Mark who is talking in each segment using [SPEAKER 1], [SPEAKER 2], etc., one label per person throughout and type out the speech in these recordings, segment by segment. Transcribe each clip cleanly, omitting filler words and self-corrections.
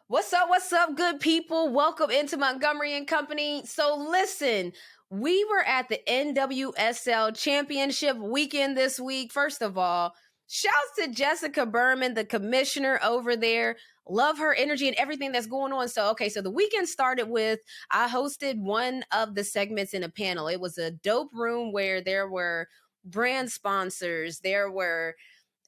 [SPEAKER 1] What's up, good people? Welcome into Montgomery and Company. So listen, we were at the NWSL Championship weekend this week. First of all, shouts to Jessica Berman, the commissioner over there. Love her energy and everything that's going on. So the weekend started with I hosted one of the segments in a panel. It was a dope room where there were brand sponsors, there were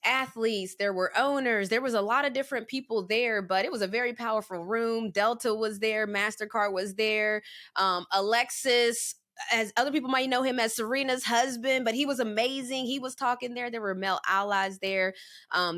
[SPEAKER 1] athletes, there were owners, there was a lot of different people there, but it was a very powerful room. Delta was there, MasterCard was there, Alexis, as other people might know him as Serena's husband, but he was amazing. He was talking there. There were male allies there.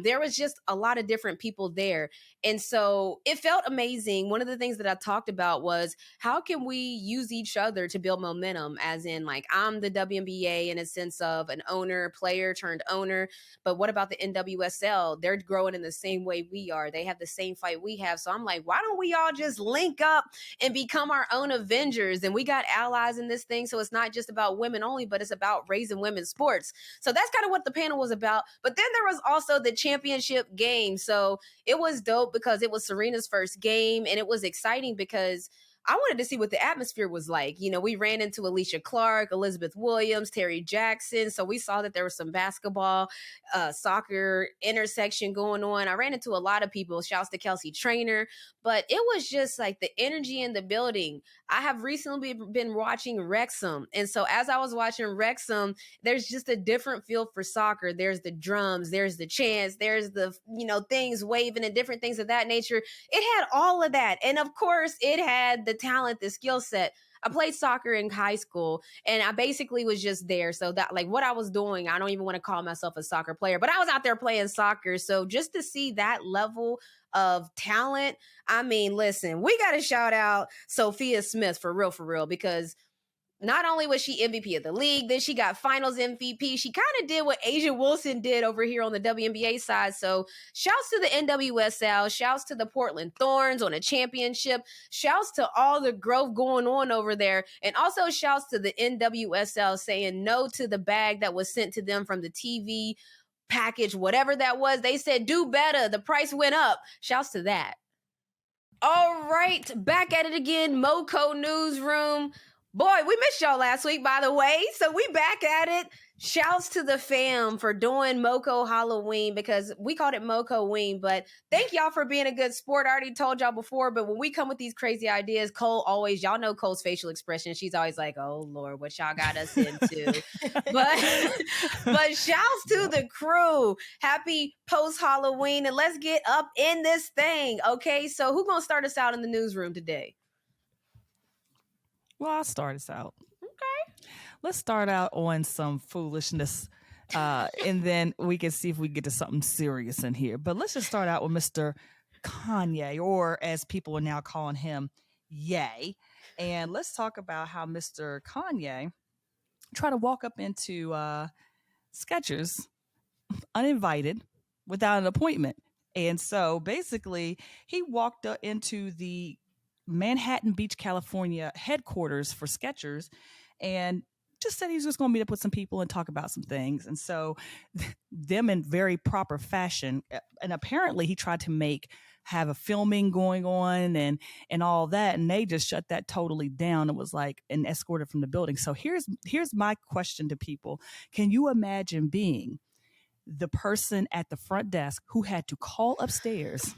[SPEAKER 1] There was just a lot of different people there. And so it felt amazing. One of the things that I talked about was how can we use each other to build momentum, as in like I'm the WNBA in a sense of an owner, player turned owner. But what about the NWSL? They're growing in the same way we are. They have the same fight we have. So I'm like, why don't we all just link up and become our own Avengers? And we got allies in this thing. So it's not just about women only, but it's about raising women's sports. So that's kind of what the panel was about. But then there was also the championship game. So it was dope because it was Serena's first game. And it was exciting because I wanted to see what the atmosphere was like. You know, we ran into Alicia Clark, Elizabeth Williams, Terry Jackson. So we saw that there was some basketball, soccer intersection going on. I ran into a lot of people. Shouts to Kelsey Trainer. But it was just like the energy in the building. I have recently been watching Wrexham. And so as I was watching Wrexham, there's just a different feel for soccer. There's the drums, there's the chants, there's the, things waving and different things of that nature. It had all of that. And of course, it had the talent, the skill set. I played soccer in high school and I basically was just there. So that like what I was doing, I don't even want to call myself a soccer player, but I was out there playing soccer. So just to see that level of talent, I mean, listen, we got to shout out Sophia Smith for real, because not only was she MVP of the league, then she got finals MVP. She kind of did what Asia Wilson did over here on the WNBA side. So shouts to the NWSL, shouts to the Portland Thorns on a championship, shouts to all the growth going on over there. And also shouts to the NWSL saying no to the bag that was sent to them from the TV package, whatever that was. They said, do better. The price went up. Shouts to that. All right, back at it again, MoCo Newsroom. Boy, we missed y'all last week, by the way. So we back at it. Shouts to the fam for doing MoCo Halloween because we called it MoCo Ween. But thank y'all for being a good sport. I already told y'all before, but when we come with these crazy ideas, Cole always, y'all know Cole's facial expression. She's always like, oh, Lord, what y'all got us into? but shouts to the crew. Happy post-Halloween. And let's get up in this thing, okay? So who's going to start us out in the newsroom today?
[SPEAKER 2] Well, I'll start us out.
[SPEAKER 1] Okay.
[SPEAKER 2] Let's start out on some foolishness, and then we can see if we get to something serious in here. But let's just start out with Mr. Kanye, or as people are now calling him, Ye. And let's talk about how Mr. Kanye tried to walk up into Skechers uninvited without an appointment. And so basically, he walked into the Manhattan Beach, California headquarters for Skechers and just said he was just going to meet up with some people and talk about some things. And so them in very proper fashion. And apparently he tried to have a filming going on and all that. And they just shut that totally down. It was like and escorted from the building. So here's my question to people. Can you imagine being the person at the front desk who had to call upstairs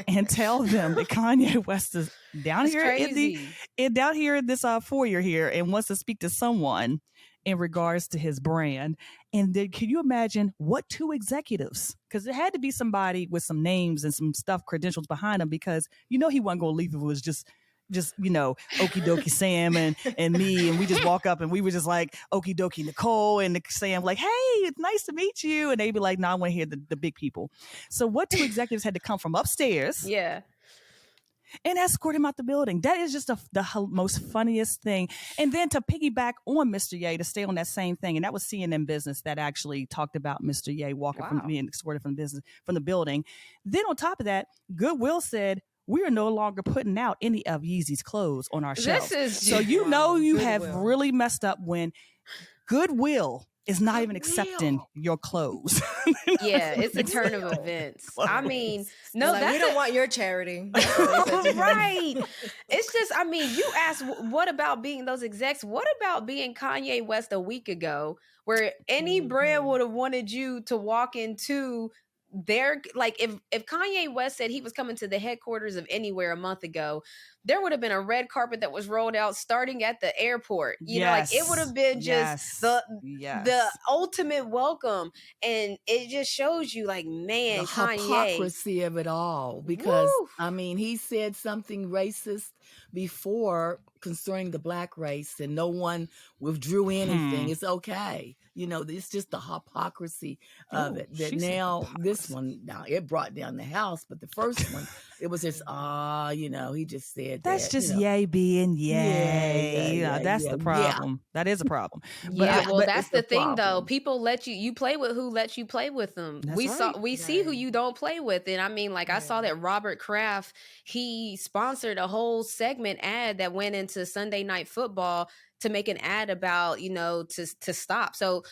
[SPEAKER 2] and tell them that Kanye West is down here in this foyer here and wants to speak to someone in regards to his brand? And then can you imagine what two executives, because it had to be somebody with some names and some credentials behind him, because he wasn't going to leave if it was just Okie Dokie Sam and me, and we just walk up and we were just like Okie Dokie Nicole and Sam like, hey, it's nice to meet you, and they'd be like, no, I want to hear the big people. So what two executives had to come from upstairs and escort him out the building? That is just the most funniest thing. And then to piggyback on Mr. Ye, to stay on that same thing, and that was CNN Business that actually talked about Mr. Ye walking from being escorted from the building. Then on top of that, Goodwill said, we are no longer putting out any of Yeezy's clothes on our shelves. So you have really messed up when Goodwill is not
[SPEAKER 3] For
[SPEAKER 2] even accepting
[SPEAKER 3] real.
[SPEAKER 2] your clothes.
[SPEAKER 1] Yeah,
[SPEAKER 2] Not
[SPEAKER 1] it's a
[SPEAKER 2] even
[SPEAKER 1] turn of
[SPEAKER 3] Real.
[SPEAKER 1] events. I mean,
[SPEAKER 2] clothes.
[SPEAKER 4] They're
[SPEAKER 1] no,
[SPEAKER 4] like, we
[SPEAKER 1] that's
[SPEAKER 4] don't
[SPEAKER 1] a
[SPEAKER 4] want your charity. That's what they said to him.
[SPEAKER 1] right. It's just, I mean, you asked what about being those execs? What about being Kanye West a week ago, where any brand
[SPEAKER 4] Mhm.
[SPEAKER 1] would have wanted you to walk into their, like, if Kanye West said he was coming to the headquarters of Anywhere a month ago, there would have been a red carpet that was rolled out starting at the airport. You know, like it would
[SPEAKER 2] Yes.
[SPEAKER 1] have been just
[SPEAKER 2] Yes.
[SPEAKER 1] the
[SPEAKER 2] Yes.
[SPEAKER 1] ultimate welcome. And it just shows you, like,
[SPEAKER 3] The
[SPEAKER 1] man, Kanye,
[SPEAKER 3] hypocrisy of it all, because
[SPEAKER 1] woo.
[SPEAKER 3] I mean, he said something racist before concerning the black race, and no one withdrew anything.
[SPEAKER 2] Hmm.
[SPEAKER 3] It's okay, it's just the hypocrisy of
[SPEAKER 2] Oh,
[SPEAKER 3] it, that
[SPEAKER 2] she said
[SPEAKER 3] now this
[SPEAKER 2] hypocrisy.
[SPEAKER 3] one, now it brought down the house, but the first one, it was just he just said
[SPEAKER 2] That's
[SPEAKER 3] that,
[SPEAKER 2] just yay being
[SPEAKER 3] yeah,
[SPEAKER 2] yay.
[SPEAKER 3] yeah,
[SPEAKER 2] Yeah,
[SPEAKER 3] yeah,
[SPEAKER 2] that's
[SPEAKER 3] yeah,
[SPEAKER 2] the
[SPEAKER 3] yeah,
[SPEAKER 2] problem. That is a problem. But
[SPEAKER 1] Yeah,
[SPEAKER 2] I
[SPEAKER 3] yeah,
[SPEAKER 1] well,
[SPEAKER 2] but
[SPEAKER 1] that's
[SPEAKER 3] it's
[SPEAKER 1] the
[SPEAKER 3] a
[SPEAKER 1] thing though.
[SPEAKER 3] problem.
[SPEAKER 1] People let you play with who lets you play with them.
[SPEAKER 2] that's right.
[SPEAKER 1] We see who
[SPEAKER 4] Right.
[SPEAKER 1] you don't play with. And I mean, like, I saw
[SPEAKER 4] Right.
[SPEAKER 1] that Robert Kraft, he sponsored a whole segment ad that went into Sunday Night Football to make an ad about, to stop. So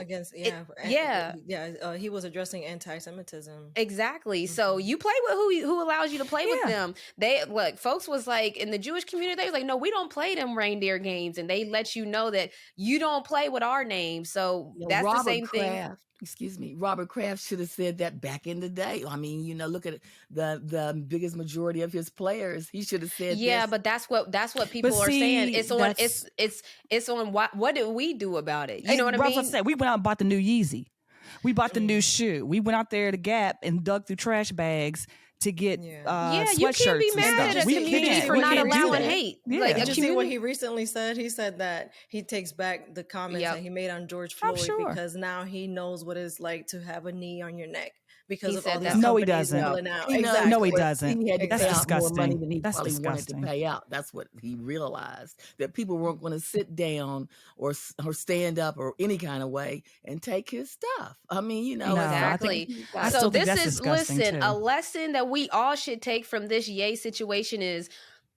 [SPEAKER 4] Against,
[SPEAKER 1] it
[SPEAKER 4] yeah,
[SPEAKER 1] yeah.
[SPEAKER 4] he was addressing anti-Semitism.
[SPEAKER 1] Exactly. So
[SPEAKER 4] Mhm.
[SPEAKER 1] you play with who allows you to play with
[SPEAKER 2] Yeah.
[SPEAKER 1] them. They, like, folks was like, in the Jewish community, they was like, no, we don't play them reindeer games, and they let you know that you don't play with our name. So that's the
[SPEAKER 3] Robert
[SPEAKER 1] same thing.
[SPEAKER 3] Kraft, excuse me, Robert Kraft should have said that back in the day. I mean, look at the biggest majority of his players. He should have said
[SPEAKER 1] Yeah,
[SPEAKER 3] this.
[SPEAKER 1] but that's what
[SPEAKER 2] But
[SPEAKER 1] people are saying.
[SPEAKER 2] see,
[SPEAKER 1] It's on
[SPEAKER 2] that's
[SPEAKER 1] it's on what did we do about it? You know what I
[SPEAKER 2] I was about to
[SPEAKER 1] mean?
[SPEAKER 2] say, we went out and bought the new Yeezy. We bought the new
[SPEAKER 4] Mm.
[SPEAKER 2] shoe. We went out there to Gap and dug through trash bags to get
[SPEAKER 4] Yeah.
[SPEAKER 1] Yeah, you can't be
[SPEAKER 2] sweatshirts and
[SPEAKER 4] And
[SPEAKER 1] mad
[SPEAKER 4] did
[SPEAKER 2] stuff.
[SPEAKER 4] you
[SPEAKER 1] at a
[SPEAKER 2] We
[SPEAKER 4] see? Did you
[SPEAKER 1] community
[SPEAKER 4] see
[SPEAKER 2] can't.
[SPEAKER 1] for
[SPEAKER 2] We
[SPEAKER 4] what
[SPEAKER 1] not
[SPEAKER 4] he
[SPEAKER 2] can't do
[SPEAKER 1] allowing
[SPEAKER 2] that.
[SPEAKER 4] recently?
[SPEAKER 1] hate. Like,
[SPEAKER 2] Yeah.
[SPEAKER 1] a
[SPEAKER 4] Did you see what
[SPEAKER 1] community.
[SPEAKER 4] he recently said? He said that he takes back the comments that
[SPEAKER 1] Yep.
[SPEAKER 4] he made on George
[SPEAKER 2] I'm
[SPEAKER 4] Floyd
[SPEAKER 2] sure.
[SPEAKER 4] because now he knows what it's like to have a knee on your neck because
[SPEAKER 1] He
[SPEAKER 4] of all
[SPEAKER 1] said
[SPEAKER 4] these
[SPEAKER 1] that.
[SPEAKER 2] No, he
[SPEAKER 4] companies
[SPEAKER 2] doesn't.
[SPEAKER 3] No,
[SPEAKER 4] pulling out.
[SPEAKER 3] he knows,
[SPEAKER 2] No, he
[SPEAKER 4] Exactly.
[SPEAKER 3] but
[SPEAKER 2] doesn't.
[SPEAKER 3] he had to
[SPEAKER 2] That's
[SPEAKER 3] pay
[SPEAKER 4] Exactly.
[SPEAKER 3] out more money
[SPEAKER 2] disgusting.
[SPEAKER 3] than he
[SPEAKER 2] That's
[SPEAKER 3] probably wanted to
[SPEAKER 2] disgusting.
[SPEAKER 3] pay out. That's what he realized, that people weren't going to sit down or stand up or any kind of way and take his stuff. I mean,
[SPEAKER 2] No, I
[SPEAKER 3] it's
[SPEAKER 2] think
[SPEAKER 1] Exactly.
[SPEAKER 3] you
[SPEAKER 2] I
[SPEAKER 3] got
[SPEAKER 1] So
[SPEAKER 2] still think
[SPEAKER 1] this
[SPEAKER 2] that's
[SPEAKER 1] is,
[SPEAKER 2] disgusting
[SPEAKER 1] listen, a
[SPEAKER 2] too.
[SPEAKER 1] lesson that we all should take from this yay situation is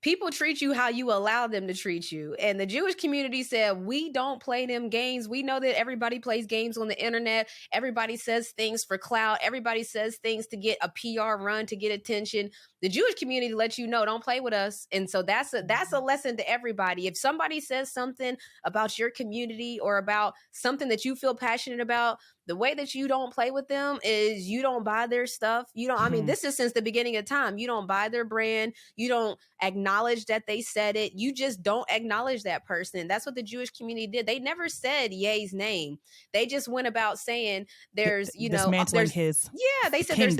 [SPEAKER 1] people treat you how you allow them to treat you. And the Jewish community said, we don't play them games. We know that everybody plays games on the internet. Everybody says things for clout. Everybody says things to get a PR run, to get attention. The Jewish community lets you know, don't play with us. And so that's a lesson to everybody. If somebody says something about your community or about something that you feel passionate about, the way that you don't play with them is you don't buy their stuff. You don't, I mean,
[SPEAKER 2] Hmm.
[SPEAKER 1] this is since the beginning of time. You don't buy their brand. You don't acknowledge that they said it. You just don't acknowledge that person. That's what the Jewish community did. They never said Ye's name. They just went about saying there's,
[SPEAKER 2] Dismantling his
[SPEAKER 1] yeah, they said
[SPEAKER 2] kingdom.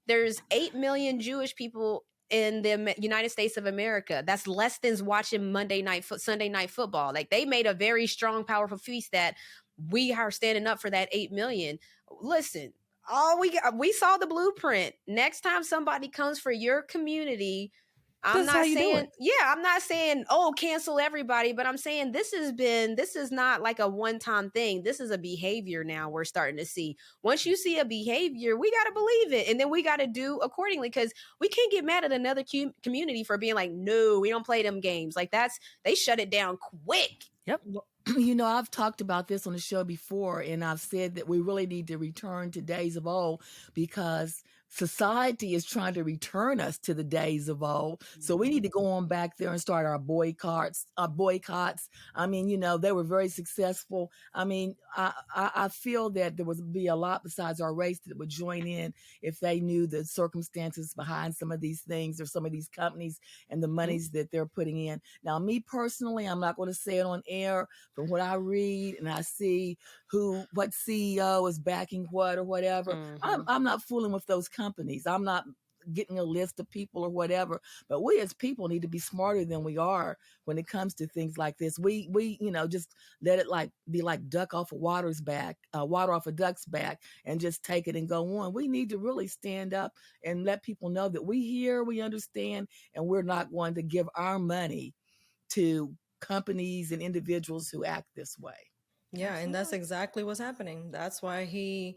[SPEAKER 1] there's 8 million Jewish people in the United States of America. That's less than watching Sunday night football. Like, they made a very strong, powerful feast that we are standing up for that 8 million. Listen, we saw the blueprint. Next time somebody comes for your community, I'm
[SPEAKER 2] This is how
[SPEAKER 1] not
[SPEAKER 2] you do
[SPEAKER 1] saying,
[SPEAKER 2] it.
[SPEAKER 1] yeah, I'm not saying, oh, cancel everybody, but I'm saying this is not like a one-time thing. This is a behavior now we're starting to see. Once you see a behavior, we got to believe it. And then we got to do accordingly, because we can't get mad at another community for being like, no, we don't play them games. Like, they shut it down quick.
[SPEAKER 2] Yep.
[SPEAKER 3] Well, I've talked about this on the show before, and I've said that we really need to return to days of old, because society is trying to return us to the days of old. So we need to go on back there and start our boycotts. I mean, they were very successful. I mean, I feel that there would be a lot besides our race that would join in if they knew the circumstances behind some of these things or some of these companies and the monies that they're putting in. Now, me personally, I'm not going to say it on air. From what I read and I see what CEO is backing what or whatever,
[SPEAKER 1] Mhm.
[SPEAKER 3] I'm not fooling with those companies. I'm not getting a list of people or whatever. But we as people need to be smarter than we are when it comes to things like this. We just let it be like duck off a water off a duck's back, and just take it and go on. We need to really stand up and let people know that we hear, we understand, and we're not going to give our money to companies and individuals who act this way.
[SPEAKER 4] Yeah, and that's exactly what's happening. That's why he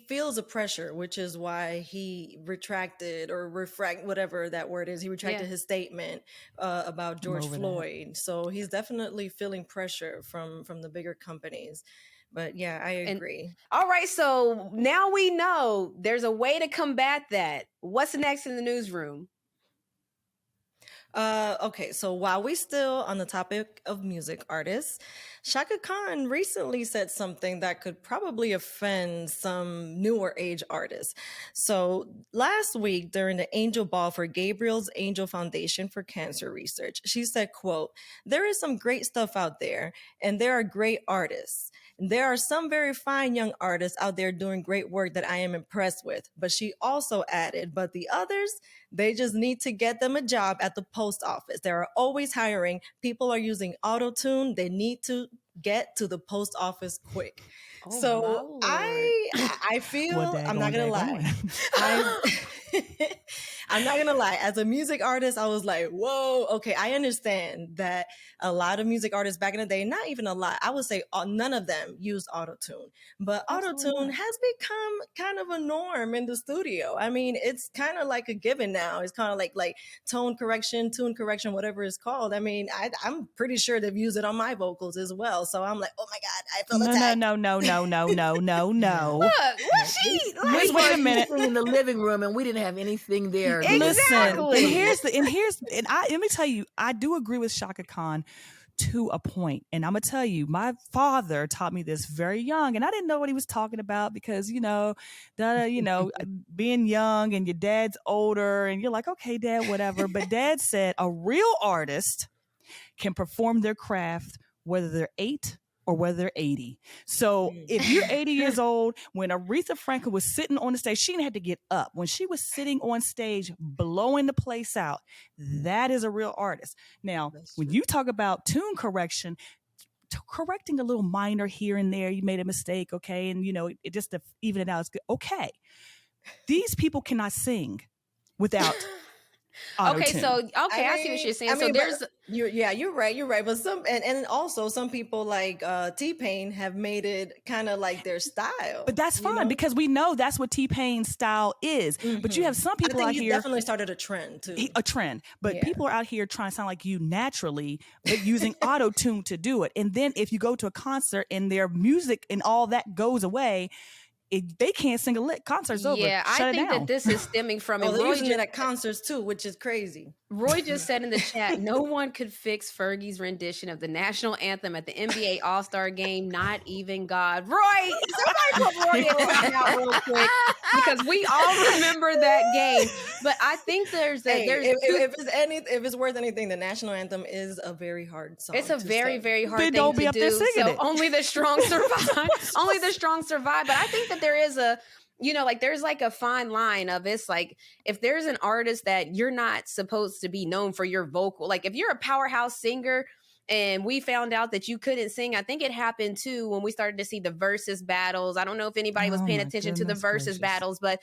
[SPEAKER 4] feels a pressure, which is why he retracted or refract whatever that word is. He
[SPEAKER 1] Yeah.
[SPEAKER 4] retracted his statement about
[SPEAKER 2] I'm
[SPEAKER 4] George
[SPEAKER 2] over that.
[SPEAKER 4] Floyd. So he's definitely feeling pressure from the bigger companies. But yeah, I
[SPEAKER 1] And
[SPEAKER 4] agree.
[SPEAKER 1] all right, so now we know there's a way to combat that. What's next in the newsroom?
[SPEAKER 4] Okay, so while we still on the topic of music artists, Shaka Khan recently said something that could probably offend some newer age artists. So last week during the Angel Ball for Gabriel's Angel Foundation for Cancer Research, she said, quote, "There is some great stuff out there and there are great artists. There are some very fine young artists out there doing great work that I am impressed with." But she also added, but the others, they just need to get them a job at the post office. They are always hiring. People are using auto tune. They need to get to the post office quick.
[SPEAKER 1] Oh, my
[SPEAKER 4] So
[SPEAKER 1] Lord.
[SPEAKER 4] I feel
[SPEAKER 2] Well,
[SPEAKER 4] I'm not gonna lie. I I'm not gonna lie. As a music artist, I was like, whoa, okay, I understand that a lot of music artists back in the day, not even a lot, I would say none of them used autotune. But
[SPEAKER 1] Absolutely
[SPEAKER 4] autotune
[SPEAKER 1] not.
[SPEAKER 4] has become kind of a norm in the studio. I mean, it's kind of like a given now. It's kind of like tone correction, tune correction, whatever it's called. I mean, I'm pretty sure they've used it on my vocals as well. So I'm like, oh my God, I feel
[SPEAKER 2] No,
[SPEAKER 4] attacked.
[SPEAKER 2] no.
[SPEAKER 1] Look, what she
[SPEAKER 2] Just
[SPEAKER 1] like?
[SPEAKER 2] wait a minute.
[SPEAKER 3] In the living room, and we didn't have anything there.
[SPEAKER 1] Exactly.
[SPEAKER 2] Listen, let me tell you, I do agree with Shaka Khan to a point. And I'm gonna tell you, my father taught me this very young, and I didn't know what he was talking about because being young and your dad's older, and you're like, okay, dad, whatever. But dad said a real artist can perform their craft whether they're 8 or whether they're 80. So if you're 80 years old, when Aretha Franklin was sitting on the stage, she didn't have to get up. When she was sitting on stage, blowing the place out, that is a real artist. Now, when you talk about tune correction, correcting a little minor here and there, you made a mistake, okay, and it just to even it out is good. Okay, these people cannot sing without
[SPEAKER 1] Okay,
[SPEAKER 2] auto-tune.
[SPEAKER 1] so I see what you're saying. So there's
[SPEAKER 4] you're right. But and also some people like T-Pain have made it kind of like their style.
[SPEAKER 2] But that's fine because we know that's what T-Pain's style is.
[SPEAKER 4] Mm-hmm.
[SPEAKER 2] But you have some people out here
[SPEAKER 4] definitely started a trend too.
[SPEAKER 2] But people are out here trying to sound like you naturally, but using auto-tune to do it. And then if you go to a concert and their music and all that goes away, they can't sing a lick. Concert's over.
[SPEAKER 1] Yeah, I think
[SPEAKER 2] down.
[SPEAKER 1] that this is stemming from.
[SPEAKER 4] They're
[SPEAKER 1] Roy
[SPEAKER 4] using it at concerts too, which is crazy.
[SPEAKER 1] Roy just said in the chat, no one could fix Fergie's rendition of the national anthem at the NBA All-Star Game, not even God. Roy, somebody put Roy in out real quick because we all remember that game. But I think
[SPEAKER 4] if it's worth anything, the national anthem is a very hard song.
[SPEAKER 1] It's a very, very hard
[SPEAKER 2] but
[SPEAKER 1] thing
[SPEAKER 2] don't be
[SPEAKER 1] to
[SPEAKER 2] up
[SPEAKER 1] do.
[SPEAKER 2] there singing
[SPEAKER 1] So
[SPEAKER 2] it.
[SPEAKER 1] only the strong survive. Only the strong survive. But I think that there is there's like a fine line of it's like if there's an artist that you're not supposed to be known for your vocal, like if you're a powerhouse singer and we found out that you couldn't sing, I think it happened too when we started to see the versus battles. I don't know if anybody was paying attention to the versus battles, but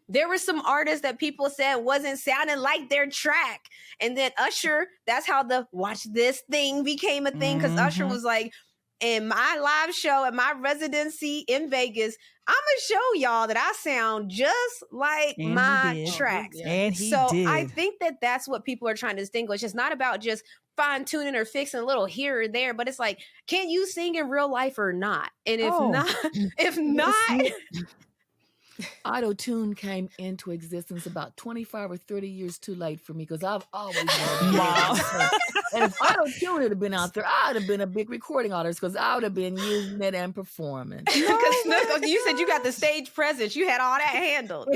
[SPEAKER 1] there were some artists that people said wasn't sounding like their track. And then Usher, that's how the watch this thing became a thing because Usher was like, in my live show at my residency in Vegas, I'm gonna show y'all that I sound just like my tracks.
[SPEAKER 2] And he
[SPEAKER 1] so
[SPEAKER 2] did.
[SPEAKER 1] I think that that's what people are trying to distinguish. It's not about just fine tuning or fixing a little here or there, but it's like, can you sing in real life or not? And if not,
[SPEAKER 3] Auto-tune came into existence about 25 or 30 years too late for me because I've always wanted and if auto-tune had been out there, I'd have been a big recording artist because I would have been using it and performing.
[SPEAKER 1] Because you said you got the stage presence. You had all that handled.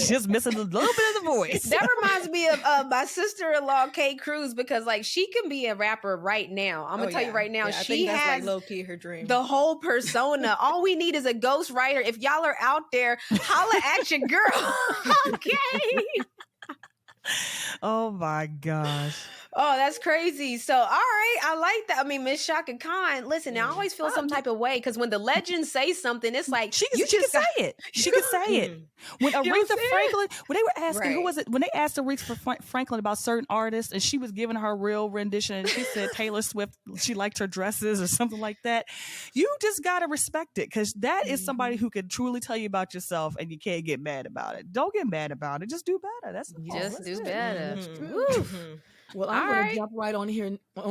[SPEAKER 2] Just missing a little bit of the voice.
[SPEAKER 1] That reminds me of my sister-in-law, Kay Cruz, because like she can be a rapper right now. I'm gonna tell you right now, she
[SPEAKER 4] that's
[SPEAKER 1] has
[SPEAKER 4] like low-key her dream.
[SPEAKER 1] The whole persona. All we need is a ghostwriter. If y'all are out there, holla at your girl. Okay.
[SPEAKER 2] Oh my gosh.
[SPEAKER 1] Oh, that's crazy. So, all right, I like that. I mean, Miss Shaka Khan, listen, I always feel some type of way because when the legends say something, it's like
[SPEAKER 2] She
[SPEAKER 1] you
[SPEAKER 2] could
[SPEAKER 1] just got.
[SPEAKER 2] say it. She could say it. When
[SPEAKER 1] You know what
[SPEAKER 2] Aretha
[SPEAKER 1] I'm saying?
[SPEAKER 2] Franklin, when they were asking who
[SPEAKER 4] Right.
[SPEAKER 2] was it, when they asked Aretha Franklin about certain artists, and she was giving her real rendition, and she said Taylor Swift, she liked her dresses or something like that. You just gotta respect it because that is somebody who can truly tell you about yourself, and you can't get mad about it. Don't get mad about it. Just do better. That's all.
[SPEAKER 3] Yes,
[SPEAKER 1] Just
[SPEAKER 2] That's
[SPEAKER 1] do
[SPEAKER 2] it.
[SPEAKER 1] better.
[SPEAKER 3] that's true.
[SPEAKER 1] Woo.
[SPEAKER 3] Well,
[SPEAKER 1] All
[SPEAKER 3] I'm going to
[SPEAKER 1] right.
[SPEAKER 3] jump right on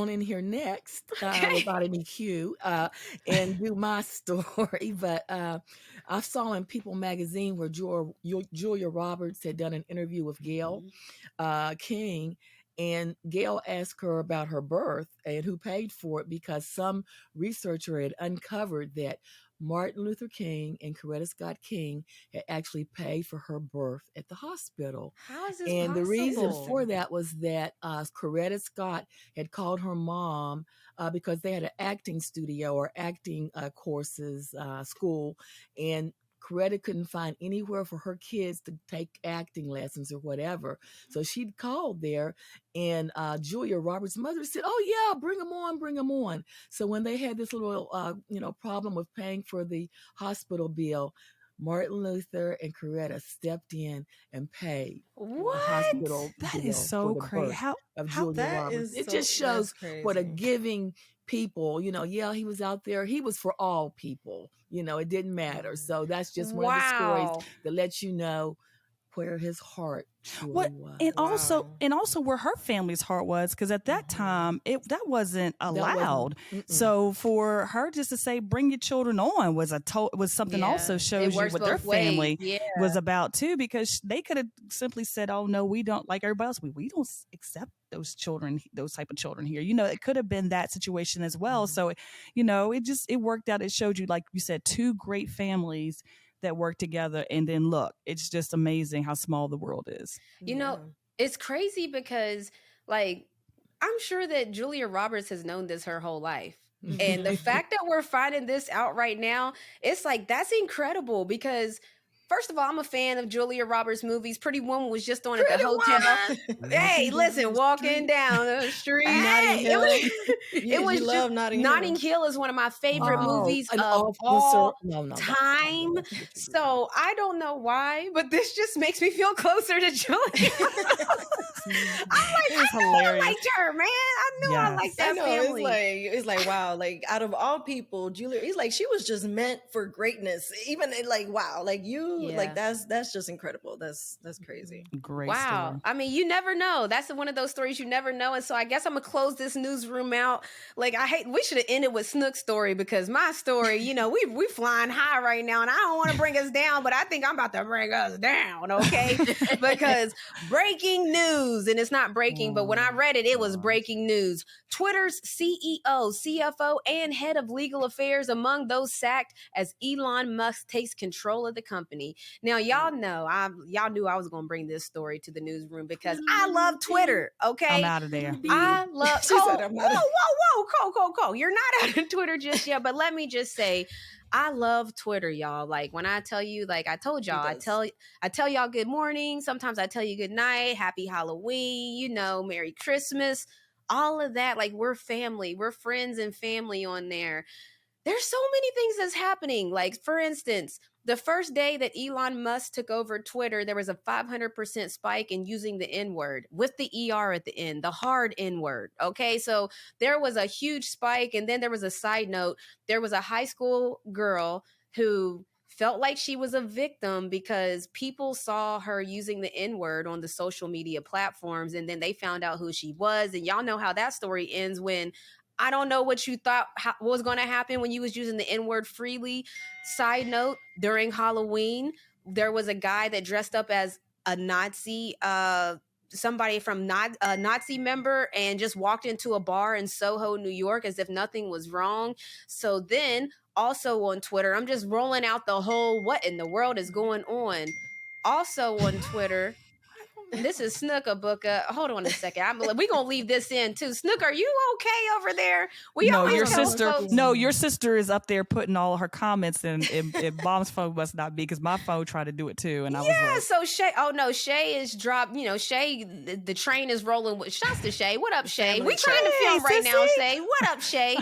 [SPEAKER 3] in here next
[SPEAKER 1] Okay.
[SPEAKER 3] without any cue and do my story. But I saw in People magazine where Julia Roberts had done an interview with Gail King. And Gail asked her about her birth and who paid for it because some researcher had uncovered that Martin Luther King and Coretta Scott King had actually paid for her birth at the hospital.
[SPEAKER 1] How is this
[SPEAKER 3] And the reason
[SPEAKER 1] possible?
[SPEAKER 3] for that was that Coretta Scott had called her mom because they had an acting studio or acting courses school, and Coretta couldn't find anywhere for her kids to take acting lessons or whatever. So she'd called there, and Julia Roberts' mother said, "Oh yeah, bring them on, bring them on." So when they had this little problem with paying for the hospital bill, Martin Luther and Coretta stepped in and paid for the
[SPEAKER 1] What?
[SPEAKER 3] hospital
[SPEAKER 2] That is
[SPEAKER 3] bill for
[SPEAKER 2] so
[SPEAKER 3] the
[SPEAKER 2] crazy.
[SPEAKER 3] birth of
[SPEAKER 2] How
[SPEAKER 3] Julia
[SPEAKER 4] That
[SPEAKER 3] Roberts.
[SPEAKER 4] is
[SPEAKER 3] It
[SPEAKER 4] so,
[SPEAKER 3] just
[SPEAKER 4] that's
[SPEAKER 3] shows what a
[SPEAKER 4] crazy.
[SPEAKER 3] giving people, yeah, he was out there. He was for all people, it didn't matter. So that's just one of the stories
[SPEAKER 1] Wow.
[SPEAKER 3] that lets you know where his heart
[SPEAKER 2] what
[SPEAKER 3] truly was.
[SPEAKER 4] Wow.
[SPEAKER 2] and also where her family's heart was because at that time that wasn't
[SPEAKER 3] That wasn't,
[SPEAKER 2] allowed. So for her just to say bring your children on was something also
[SPEAKER 1] Yeah. It
[SPEAKER 2] shows you
[SPEAKER 1] works
[SPEAKER 2] what their
[SPEAKER 1] both ways.
[SPEAKER 2] family
[SPEAKER 1] Yeah.
[SPEAKER 2] was about too, because they could have simply said, oh no, we don't, like everybody else, we don't accept those children, those type of children here. It could have been that situation as well. So it worked out. It showed you, like you said, two great families that work together, and then look, it's just amazing how small the world is.
[SPEAKER 1] You know,
[SPEAKER 4] Yeah.
[SPEAKER 1] it's crazy because, like, I'm sure that Julia Roberts has known this her whole life. And the fact that we're finding this out right now, it's like, that's incredible because, first of all, I'm a fan of Julia Roberts' movies. Pretty Woman was just on at the
[SPEAKER 3] Pretty
[SPEAKER 1] hotel.
[SPEAKER 3] woman
[SPEAKER 1] Hey,
[SPEAKER 3] walking down
[SPEAKER 1] listen,
[SPEAKER 3] the
[SPEAKER 1] walking
[SPEAKER 3] street.
[SPEAKER 1] down the street.
[SPEAKER 4] Notting
[SPEAKER 1] Hey,
[SPEAKER 4] Hill.
[SPEAKER 1] it
[SPEAKER 4] You
[SPEAKER 1] was just
[SPEAKER 4] love Notting
[SPEAKER 1] Notting
[SPEAKER 4] Hill.
[SPEAKER 1] Hill is one of my favorite
[SPEAKER 3] Oh,
[SPEAKER 1] movies
[SPEAKER 3] an
[SPEAKER 1] of
[SPEAKER 3] officer.
[SPEAKER 1] all
[SPEAKER 3] No, no, that's I
[SPEAKER 1] time.
[SPEAKER 3] know that's what you mean.
[SPEAKER 1] So I don't know why, but this just makes me feel closer to Julia. I'm like,
[SPEAKER 2] It is
[SPEAKER 1] I knew I
[SPEAKER 2] hilarious.
[SPEAKER 1] liked her, man. I knew I liked
[SPEAKER 2] Yes.
[SPEAKER 1] that
[SPEAKER 4] I know,
[SPEAKER 1] family.
[SPEAKER 4] it's like wow, like out of all people, Julia, it's like she was just meant for greatness. Even like wow, like you, like
[SPEAKER 1] Yeah.
[SPEAKER 4] that's just incredible. That's crazy.
[SPEAKER 2] Great
[SPEAKER 1] Wow.
[SPEAKER 2] story.
[SPEAKER 1] I mean, you never know. That's one of those stories you never know. And so I guess I'm going to close this newsroom out. Like, we should have ended with Snook's story because my story, we flying high right now and I don't want to bring us down, but I think I'm about to bring us down, okay? Because breaking news, and it's not breaking, but when I read it, it was breaking news. Twitter's CEO, CFO, and head of legal affairs among those sacked as Elon Musk takes control of the company. Now, y'all know, y'all knew I was going to bring this story to the newsroom because I love Twitter, okay?
[SPEAKER 2] I'm out of there.
[SPEAKER 1] I love.
[SPEAKER 4] She said, "I'm not."
[SPEAKER 1] Whoa. You're not out of Twitter just yet, but let me just say, I love Twitter, y'all. Like when I tell you, like I told y'all, I tell y'all good morning. Sometimes I tell you good night, happy Halloween, Merry Christmas, all of that. Like we're family, we're friends and family on there. There's so many things that's happening. Like, for instance, the first day that Elon Musk took over Twitter, there was a 500% spike in using the N word with the ER at the end, the hard N word. Okay. So there was a huge spike. And then there was a side note. There was a high school girl who felt like she was a victim because people saw her using the N word on the social media platforms. And then they found out who she was. And y'all know how that story ends when I don't know what you thought was going to happen when you was using the N-word freely. Side note, during Halloween, there was a guy that dressed up as a Nazi, somebody from a Nazi member, and just walked into a bar in Soho, New York, as if nothing was wrong. So then, also on Twitter, I'm just rolling out the whole what in the world is going on. Also on Twitter, This is Snooka Booka. Hold on a second. We're going to leave this in too. Snook, are you okay over there? We
[SPEAKER 2] No,
[SPEAKER 1] always
[SPEAKER 2] your
[SPEAKER 1] tell
[SPEAKER 2] sister.
[SPEAKER 1] folks-
[SPEAKER 2] No, your sister is up there putting all her comments in. Mom's phone must not be, because my phone tried to do it too, and I was
[SPEAKER 1] Yeah,
[SPEAKER 2] like,
[SPEAKER 1] so Shay, oh no, Shay is dropped. You know, Shay, the train is rolling. Shouts to Shay. What up, Shay?
[SPEAKER 4] Family
[SPEAKER 1] We trying to
[SPEAKER 2] Shay,
[SPEAKER 1] film right now,
[SPEAKER 2] sissy.
[SPEAKER 1] Shay. What up, Shay?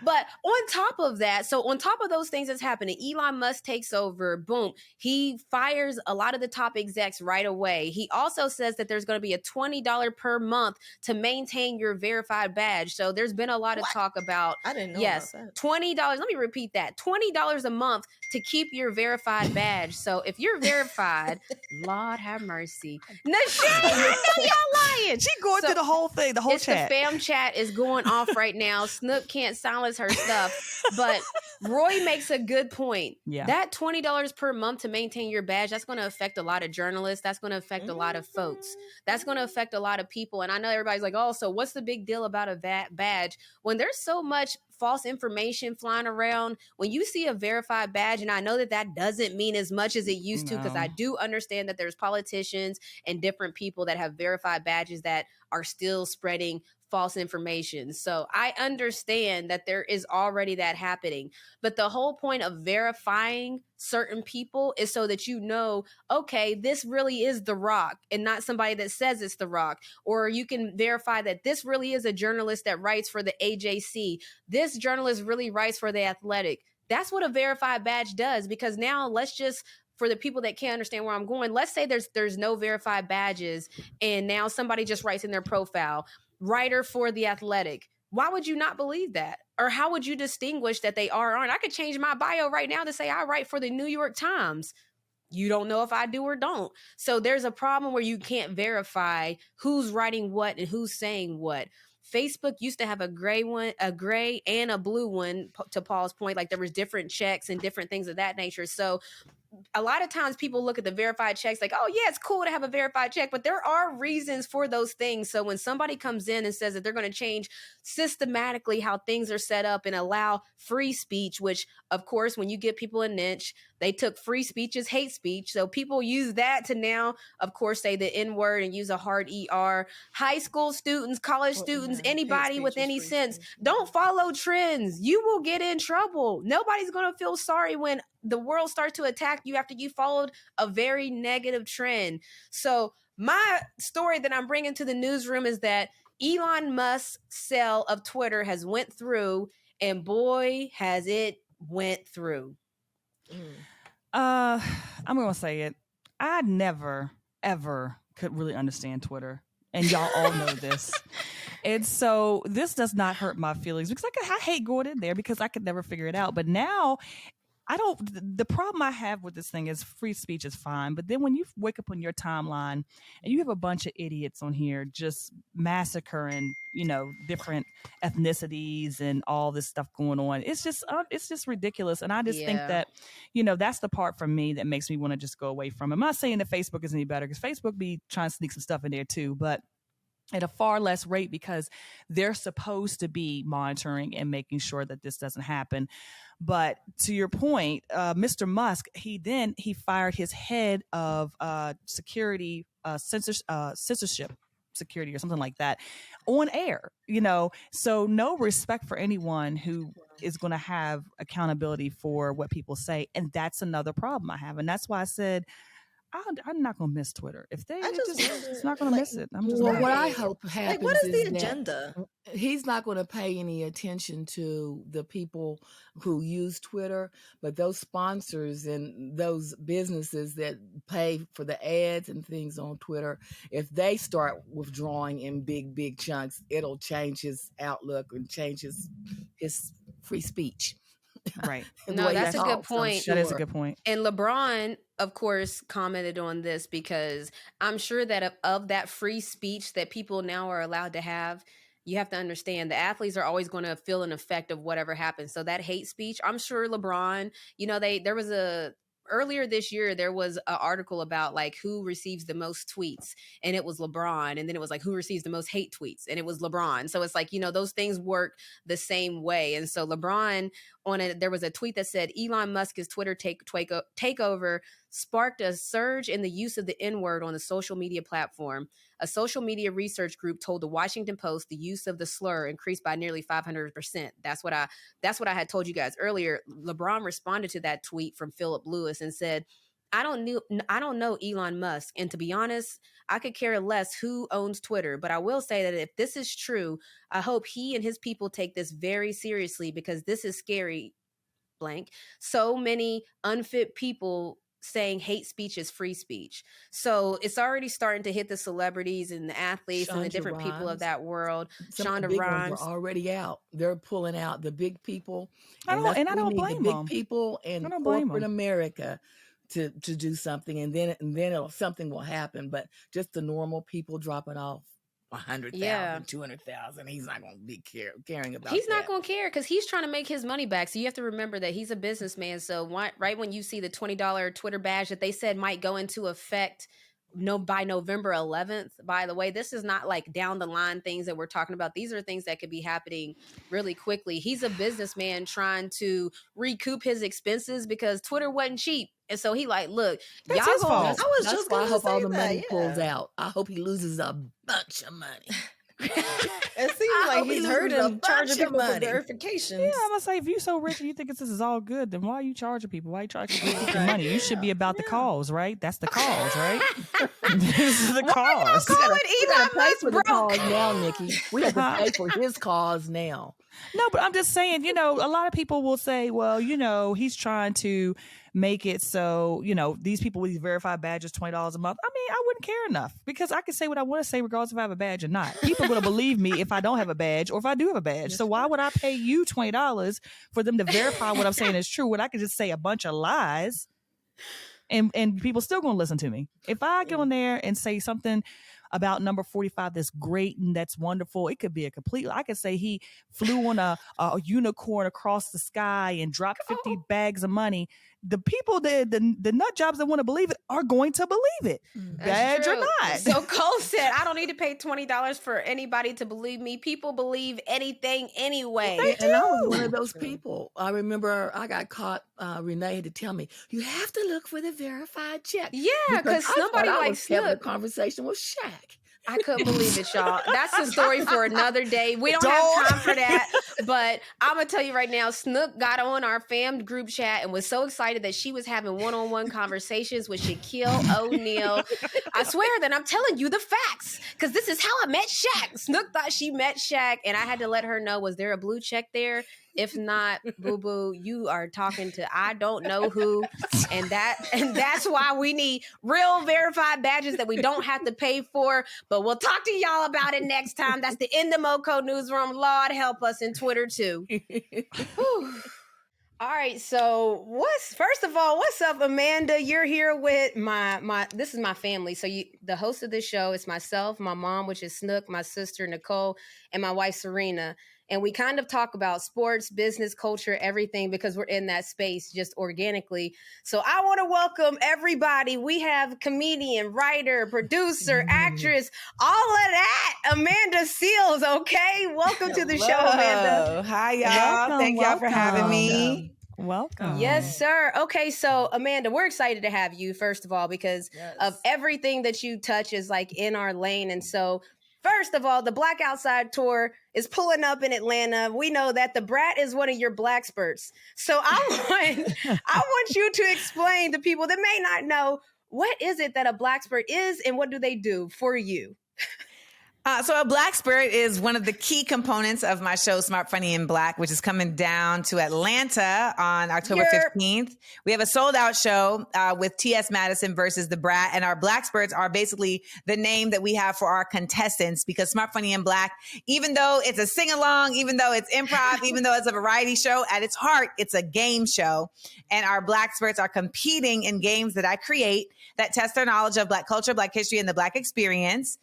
[SPEAKER 1] But on top of that, so on top of those things that's happening, Elon Musk takes over. Boom, he fires a lot of the top execs right away. He also says that there's going to be a $20 per month to maintain your verified badge. So there's been a lot of talk about,
[SPEAKER 4] I didn't know
[SPEAKER 1] yes,
[SPEAKER 4] about that.
[SPEAKER 1] $20. Let me repeat that: $20 a month to keep your verified badge. So if you're verified, Lord have mercy. No shit, I know y'all lying.
[SPEAKER 2] she going
[SPEAKER 1] So,
[SPEAKER 2] through the whole thing, the whole
[SPEAKER 1] it's
[SPEAKER 2] chat.
[SPEAKER 1] the fam chat is going off right now. Snook can't silence her stuff, but Roy makes a good point.
[SPEAKER 2] Yeah.
[SPEAKER 1] That $20 per month to maintain your badge, that's going to affect a lot of journalists. That's going to affect a lot of folks. That's going to affect a lot of people. And I know everybody's like, oh, so what's the big deal about a badge? When there's so much false information flying around, when you see a verified badge, and I know that that doesn't mean as much as it used to, because
[SPEAKER 2] No.
[SPEAKER 1] I do understand that there's politicians and different people that have verified badges that are still spreading false information. So I understand that there is already that happening. But the whole point of verifying certain people is so that you know, okay, this really is The Rock and not somebody that says it's The Rock. Or you can verify that this really is a journalist that writes for the AJC. This journalist really writes for The Athletic. That's what a verified badge does, because now let's just, for the people that can't understand where I'm going, let's say there's no verified badges and now somebody just writes in their profile, writer for The Athletic. Why would you not believe that? Or how would you distinguish that they are or aren't? I could change my bio right now to say I write for the New York Times. You don't know if I do or don't. So there's a problem where you can't verify who's writing what and who's saying what. Facebook used to have a gray and a blue one, to Paul's point. Like there was different checks and different things of that nature. So a lot of times people look at the verified checks like, oh yeah, it's cool to have a verified check, but there are reasons for those things. So when somebody comes in and says that they're going to change systematically how things are set up and allow free speech, which of course, when you give people a niche, they took free speech as hate speech. So people use that to now, of course, say the N word and use a hard ER. High school students, college students, anybody with any sense, don't follow trends. You will get in trouble. Nobody's going to feel sorry when the world starts to attack you after you followed a very negative trend. So my story that I'm bringing to the newsroom is that Elon Musk's sale of Twitter has went through, and boy, has it went through.
[SPEAKER 2] I'm gonna say it. I never ever could really understand Twitter, and y'all all know this. And so this does not hurt my feelings, because I hate going in there because I could never figure it out. But now I don't. The problem I have with this thing is free speech is fine, but then when you wake up on your timeline and you have a bunch of idiots on here just massacring, different ethnicities and all this stuff going on, it's just ridiculous. And I just think that, that's the part for me that makes me want to just go away from it. I'm not saying that Facebook is any better, because Facebook be trying to sneak some stuff in there too, but at a far less rate, because they're supposed to be monitoring and making sure that this doesn't happen. But to your point, Mr. Musk, he fired his head of security, censorship security or something like that on air, so no respect for anyone who is going to have accountability for what people say. And that's another problem I have. And that's why I said, I'm not gonna miss Twitter. If they, it's not gonna miss it. I'm just
[SPEAKER 3] Well,
[SPEAKER 2] not.
[SPEAKER 3] what I hope happens
[SPEAKER 4] what is the
[SPEAKER 3] that
[SPEAKER 4] agenda?
[SPEAKER 3] he's not going to pay any attention to the people who use Twitter, but those sponsors and those businesses that pay for the ads and things on Twitter, if they start withdrawing in big chunks, it'll change his outlook and change his free speech.
[SPEAKER 2] Right.
[SPEAKER 1] No, that's a good point.
[SPEAKER 2] That is a good point.
[SPEAKER 1] And LeBron, of course, commented on this, because I'm sure that of that free speech that people now are allowed to have, you have to understand the athletes are always going to feel an effect of whatever happens. So that hate speech, I'm sure LeBron, earlier this year, there was an article about like who receives the most tweets, and it was LeBron. And then it was like who receives the most hate tweets, and it was LeBron. So it's like, those things work the same way. And so LeBron, there was a tweet that said Elon Musk's Twitter takeover sparked a surge in the use of the N-word on the social media platform. A social media research group told the Washington Post the use of the slur increased by nearly 500%. That's what I had told you guys earlier. LeBron responded to that tweet from Philip Lewis and said, I don't know Elon Musk, and to be honest, I could care less who owns Twitter, but I will say that if this is true, I hope he and his people take this very seriously, because this is scary, blank. So many unfit people saying hate speech is free speech. So it's already starting to hit the celebrities and the athletes and the
[SPEAKER 3] Shonda
[SPEAKER 1] different people of
[SPEAKER 3] Rhimes.
[SPEAKER 1] that world.
[SPEAKER 3] Some of the
[SPEAKER 1] Shonda
[SPEAKER 3] big ones
[SPEAKER 1] Rhimes.
[SPEAKER 3] are already out. They're pulling out the big people.
[SPEAKER 2] I
[SPEAKER 3] that's
[SPEAKER 2] don't
[SPEAKER 3] what we need,
[SPEAKER 2] blame
[SPEAKER 3] the
[SPEAKER 2] them.
[SPEAKER 3] big people
[SPEAKER 2] I
[SPEAKER 3] in
[SPEAKER 2] don't blame
[SPEAKER 3] corporate
[SPEAKER 2] them.
[SPEAKER 3] America to do something, and then something will happen. But just the normal people dropping off 100,000,
[SPEAKER 1] Yeah.
[SPEAKER 3] 200,000, he's not going to be caring about
[SPEAKER 1] He's
[SPEAKER 3] that.
[SPEAKER 1] not going to care because he's trying to make his money back. So you have to remember that he's a businessman. So right when you see the $20 Twitter badge that they said might go into effect by November 11th, by the way, this is not like down the line things that we're talking about. These are things that could be happening really quickly. He's a businessman trying to recoup his expenses because Twitter wasn't cheap. And so he like, look,
[SPEAKER 2] That's
[SPEAKER 1] y'all
[SPEAKER 2] his
[SPEAKER 1] gonna
[SPEAKER 2] fault.
[SPEAKER 4] I was
[SPEAKER 3] That's
[SPEAKER 4] just
[SPEAKER 3] why I
[SPEAKER 4] gonna
[SPEAKER 3] hope all
[SPEAKER 4] say
[SPEAKER 3] the money
[SPEAKER 4] that,
[SPEAKER 3] pulls
[SPEAKER 4] yeah.
[SPEAKER 3] out. I hope he loses a bunch of money.
[SPEAKER 4] It seems
[SPEAKER 3] I
[SPEAKER 4] like
[SPEAKER 3] hope he
[SPEAKER 4] he's
[SPEAKER 3] loses a
[SPEAKER 4] hurting, charging
[SPEAKER 3] bunch of
[SPEAKER 4] people for
[SPEAKER 3] money.
[SPEAKER 4] verifications.
[SPEAKER 2] Yeah, I'm gonna say, if you so rich and you think this is all good, then why are you charging people? Why are you charging people money? You should be about the cause, right? That's the cause, right? This is the cause.
[SPEAKER 1] call
[SPEAKER 3] We
[SPEAKER 1] it
[SPEAKER 3] gotta
[SPEAKER 1] Elon
[SPEAKER 3] pay
[SPEAKER 1] Musk
[SPEAKER 3] for the cause
[SPEAKER 1] broke?
[SPEAKER 3] now, Nikki. We have to
[SPEAKER 2] Huh?
[SPEAKER 3] pay for his cause now.
[SPEAKER 2] No, but I'm just saying, a lot of people will say, well, he's trying to make it so, these people with these verified badges, $20 a month. I mean, I wouldn't care enough, because I can say what I want to say regardless if I have a badge or not. People are going to believe me if I don't have a badge or if I do have a badge. So why would I pay you $20 for them to verify what I'm saying is true when I could just say a bunch of lies and people still going to listen to me? If I go in there and say something about number 45 that's great and that's wonderful, it could be I could say he flew on a unicorn across the sky and dropped 50 bags of money. The people, the nut jobs that want to believe it are going to believe it, badge or not.
[SPEAKER 1] So Cole said, I don't need to pay $20 for anybody to believe me. People believe anything anyway.
[SPEAKER 3] And I was one of those people. I remember I got caught. Renee had to tell me, you have to look for the verified check.
[SPEAKER 1] Yeah, because
[SPEAKER 3] I
[SPEAKER 1] somebody
[SPEAKER 3] thought I
[SPEAKER 1] like
[SPEAKER 3] was having a
[SPEAKER 1] Snook.
[SPEAKER 3] conversation with Shaq.
[SPEAKER 1] I couldn't believe it, y'all. That's a story for another day. We don't have time for that. But I'm going to tell you right now, Snook got on our fam group chat and was so excited that she was having one-on-one conversations with Shaquille O'Neal. I swear that I'm telling you the facts, because this is how I met Shaq. Snook thought she met Shaq, and I had to let her know, was there a blue check there? If not, boo-boo, you are talking to I don't know who. And that's why we need real verified badges that we don't have to pay for. But we'll talk to y'all about it next time. That's the In the Moco Newsroom. Lord help us in Twitter too. All right, so first of all, what's up, Amanda? You're here with this is my family. So the host of this show is myself, my mom, which is Snook, my sister Nicole, and my wife Serena. And we kind of talk about sports, business, culture, everything, because we're in that space just organically. So I want to welcome everybody. We have comedian, writer, producer, actress, all of that. Amanda Seals, okay? Welcome to the show, Amanda.
[SPEAKER 5] Hi, y'all.
[SPEAKER 2] Welcome,
[SPEAKER 5] Thank y'all for having me.
[SPEAKER 2] Welcome.
[SPEAKER 1] Yes, sir. Okay, so Amanda, we're excited to have you, first of all, because of everything that you touch is like in our lane. And so first of all, the Black Outside Tour is pulling up in Atlanta. We know that the Brat is one of your black spurts. So I want you to explain to people that may not know, what is it that a black spurt is and what do they do for you?
[SPEAKER 5] So a Black Spirit is one of the key components of my show, Smart, Funny, and Black, which is coming down to Atlanta on October 15th. We have a sold-out show with T.S. Madison versus the Brat, and our Black Spirits are basically the name that we have for our contestants, because Smart, Funny, and Black, even though it's a sing-along, even though it's improv, even though it's a variety show, at its heart, it's a game show. And our Black Spirits are competing in games that I create that test their knowledge of Black culture, Black history, and the Black experience,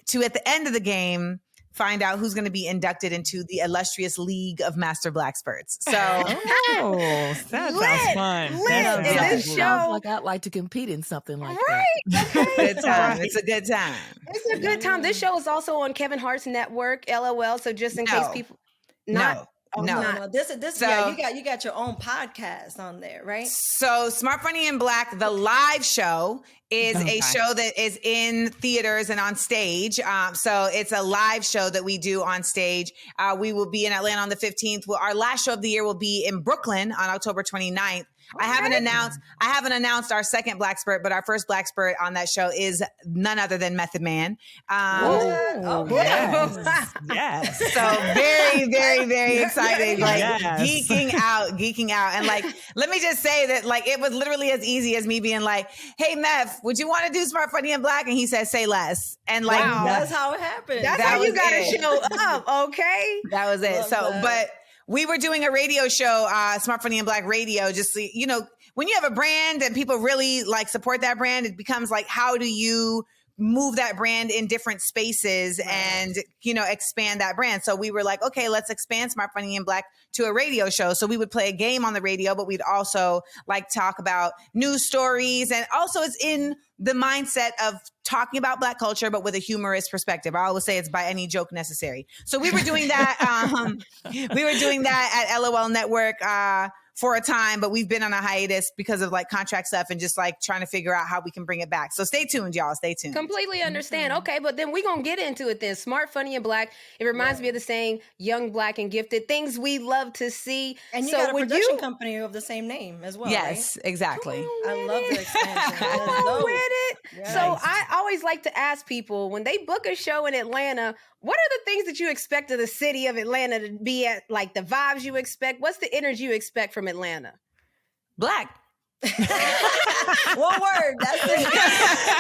[SPEAKER 5] to, at the end of the game, find out who's going to be inducted into the illustrious League of Master Black Spurts. So,
[SPEAKER 2] that sounds fun.
[SPEAKER 1] In this show,
[SPEAKER 3] sounds like I'd like to compete in something like that.
[SPEAKER 1] Okay.
[SPEAKER 5] good time. It's a good time.
[SPEAKER 1] It's a good time. This show is also on Kevin Hart's network, LOL. So just in case people...
[SPEAKER 5] No. No.
[SPEAKER 4] No. This
[SPEAKER 5] So-
[SPEAKER 4] yeah, you got your own podcast on there, right?
[SPEAKER 5] So Smart Funny in Black, the live show, is a show that is in theaters and on stage. So it's a live show that we do on stage. We will be in Atlanta on the 15th. Well, our last show of the year will be in Brooklyn on October 29th. I haven't announced our second Black Spirit, but our first Black Spirit on that show is none other than Method Man.
[SPEAKER 2] Yes.
[SPEAKER 5] So very, very, very excited. Like
[SPEAKER 2] Yes.
[SPEAKER 5] geeking out. And like, let me just say that like, it was literally as easy as me being like, hey, Meth, would you want to do Smart Funny and Black? And he said, say less. And like,
[SPEAKER 1] Wow.
[SPEAKER 4] That's how it happened.
[SPEAKER 1] That's
[SPEAKER 5] That
[SPEAKER 1] how you
[SPEAKER 5] was
[SPEAKER 1] got to
[SPEAKER 5] it.
[SPEAKER 1] show up, okay?
[SPEAKER 5] that was it.
[SPEAKER 4] Love
[SPEAKER 5] So,
[SPEAKER 4] that.
[SPEAKER 5] but we were doing a radio show, Smart Funny and Black Radio, just, you know, when you have a brand and people really like support that brand, it becomes like, how do you move that brand in different spaces and, you know, expand that brand? So we were like, okay, let's expand Smart Funny and Black to a radio show. So we would play a game on the radio, but we'd also like talk about news stories. And also it's in the mindset of talking about Black culture, but with a humorous perspective. I always say it's by any joke necessary. So we were doing that. We were doing that at LOL Network, for a time, but we've been on a hiatus because of like contract stuff and just like trying to figure out how we can bring it back. So stay tuned, y'all. Stay tuned.
[SPEAKER 1] Completely understand. Okay, but then we're going to get into it then. Smart, funny, and Black. It reminds me of the saying, young, Black, and gifted. Things we love to see.
[SPEAKER 4] And you
[SPEAKER 1] so
[SPEAKER 4] got a
[SPEAKER 1] would
[SPEAKER 4] production
[SPEAKER 1] you
[SPEAKER 4] company of the same name as well,
[SPEAKER 5] Yes, exactly.
[SPEAKER 4] right? I love the expansion.
[SPEAKER 1] Come
[SPEAKER 4] That's
[SPEAKER 1] on
[SPEAKER 4] dope.
[SPEAKER 1] with it.
[SPEAKER 4] Yes.
[SPEAKER 1] So I always like to ask people when they book a show in Atlanta, what are the things that you expect of the city of Atlanta to be at? Like the vibes you expect? What's the energy you expect from Atlanta?
[SPEAKER 5] Black.
[SPEAKER 4] One word. That's it.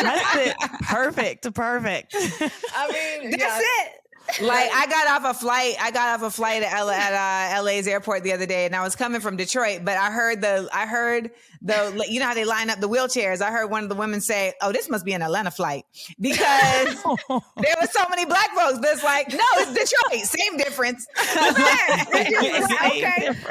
[SPEAKER 2] That's it. Perfect.
[SPEAKER 4] I mean,
[SPEAKER 1] That's it.
[SPEAKER 5] Like I got off a flight at LA's airport the other day, and I was coming from Detroit, but I heard the you know how they line up the wheelchairs. I heard one of the women say, "Oh, this must be an Atlanta flight," because there were so many Black folks. That's like, no, it's Detroit, same difference.
[SPEAKER 1] Okay,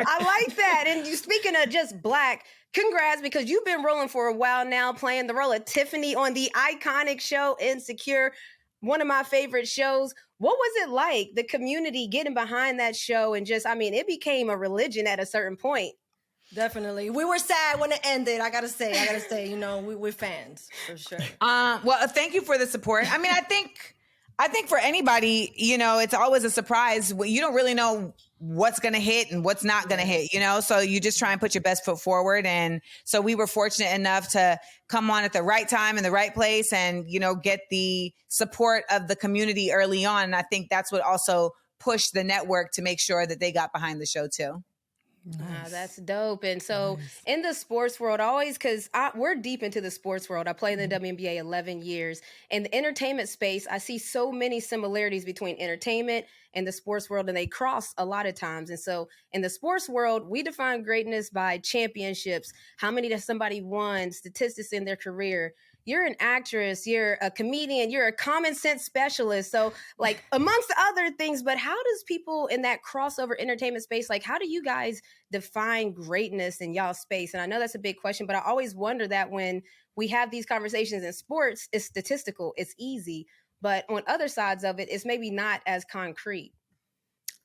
[SPEAKER 1] I like that. And you speaking of just Black, congrats, because you've been rolling for a while now, playing the role of Tiffany on the iconic show Insecure, one of my favorite shows. What was it like, the community getting behind that show? And just, I mean, it became a religion at a certain point.
[SPEAKER 4] definitely. We were sad when it ended. I gotta say, you know, we're fans for sure.
[SPEAKER 5] Well, thank you for the support. I mean, I think for anybody, you know, it's always a surprise. You don't really know what's going to hit and what's not going to hit, you know? So you just try and put your best foot forward. And so we were fortunate enough to come on at the right time in the right place and, you know, get the support of the community early on. And I think that's what also pushed the network to make sure that they got behind the show too.
[SPEAKER 1] That's dope. And so in the sports world, always, because we're deep into the sports world. I played in the WNBA 11 years. In the entertainment space, I see so many similarities between entertainment and the sports world, and they cross a lot of times. And so in the sports world, we define greatness by championships, how many that somebody won, statistics in their career. You're an actress, you're a comedian, you're a common sense specialist. So like amongst other things, but how does people in that crossover entertainment space, like how do you guys define greatness in y'all space? And I know that's a big question, but I always wonder that when we have these conversations in sports, it's statistical, it's easy, but on other sides of it, it's maybe not as concrete.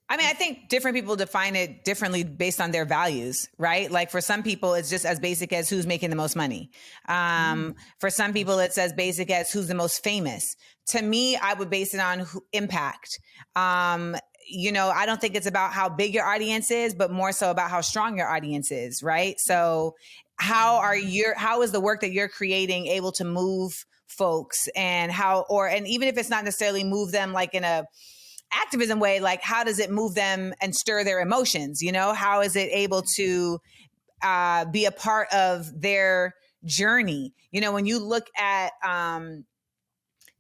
[SPEAKER 5] I mean, I think different people define it differently based on their values, right? Like for some people, it's just as basic as who's making the most money. For some people, it's as basic as who's the most famous. To me, I would base it on impact. You know, I don't think it's about how big your audience is, but more so about how strong your audience is, right? So how is the work that you're creating able to move folks, and and even if it's not necessarily move them like in a activism way, like how does it move them and stir their emotions? You know, how is it able to be a part of their journey? You know, when you look at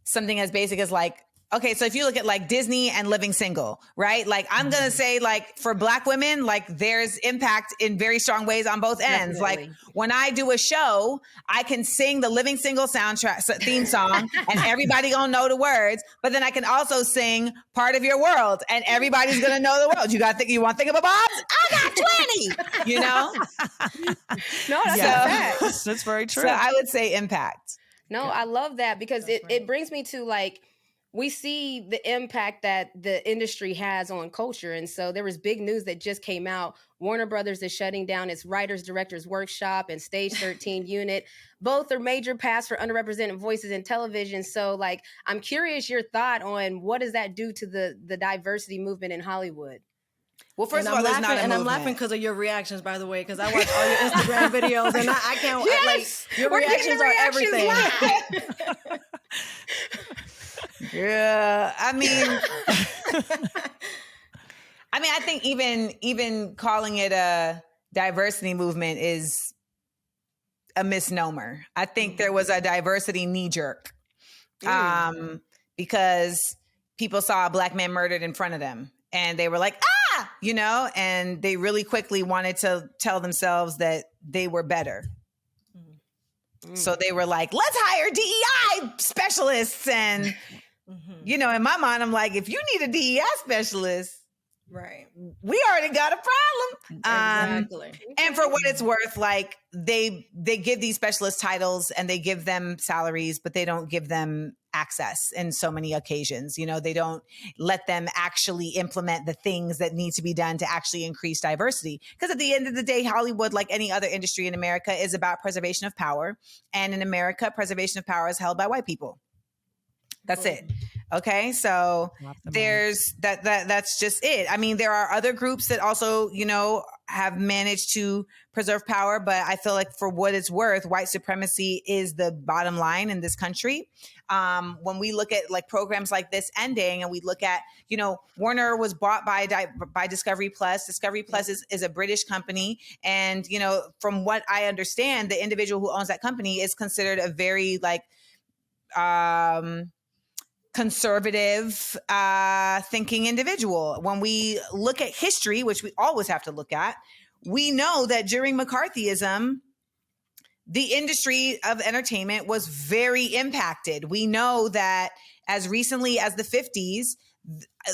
[SPEAKER 5] something as basic as like, okay, so if you look at like Disney and Living Single, right? Like I'm going to say like for Black women, like there's impact in very strong ways on both ends.
[SPEAKER 1] Definitely.
[SPEAKER 5] Like when I do a show, I can sing the Living Single soundtrack theme song and everybody gonna know the words, but then I can also sing Part of Your World and everybody's gonna know the world. You want to think of a Bob's? I got 20, you know?
[SPEAKER 1] No, that's
[SPEAKER 2] Yeah.
[SPEAKER 1] a fact.
[SPEAKER 2] That's very true.
[SPEAKER 5] So I would say impact.
[SPEAKER 1] No, I love that because it brings me to like, we see the impact that the industry has on culture. And so there was big news that just came out. Warner Brothers is shutting down its writers, directors workshop and Stage 13 unit. Both are major paths for underrepresented voices in television. So like, I'm curious your thought on what does that do to the diversity movement in Hollywood?
[SPEAKER 5] Well, first
[SPEAKER 4] and
[SPEAKER 5] of all, there's not a movement.
[SPEAKER 4] I'm laughing because of your reactions, by the way, because I watch all your Instagram videos, and I can't.
[SPEAKER 1] Yes!
[SPEAKER 4] Your reactions are everything.
[SPEAKER 5] Yeah, I mean, I think even calling it a diversity movement is a misnomer. I think there was a diversity knee jerk, because people saw a Black man murdered in front of them, and they were like, ah, and they really quickly wanted to tell themselves that they were better. So they were like, let's hire DEI specialists. And, in my mind, I'm like, if you need a DEI specialist,
[SPEAKER 4] Right.
[SPEAKER 5] we already got a problem.
[SPEAKER 4] Exactly.
[SPEAKER 5] And for what it's worth, like they give these specialist titles and they give them salaries, but they don't give them access in so many occasions. They don't let them actually implement the things that need to be done to actually increase diversity. Because at the end of the day, Hollywood, like any other industry in America, is about preservation of power. And in America, preservation of power is held by white people. That's it. Okay. So there's that's just it. I mean, there are other groups that also, have managed to preserve power, but I feel like for what it's worth, white supremacy is the bottom line in this country. When we look at like programs like this ending and we look at, Warner was bought by Discovery Plus. Discovery Plus is a British company. And, from what I understand, the individual who owns that company is considered a very conservative thinking individual. When we look at history, which we always have to look at, we know that during McCarthyism, the industry of entertainment was very impacted. We know that as recently as the 50s,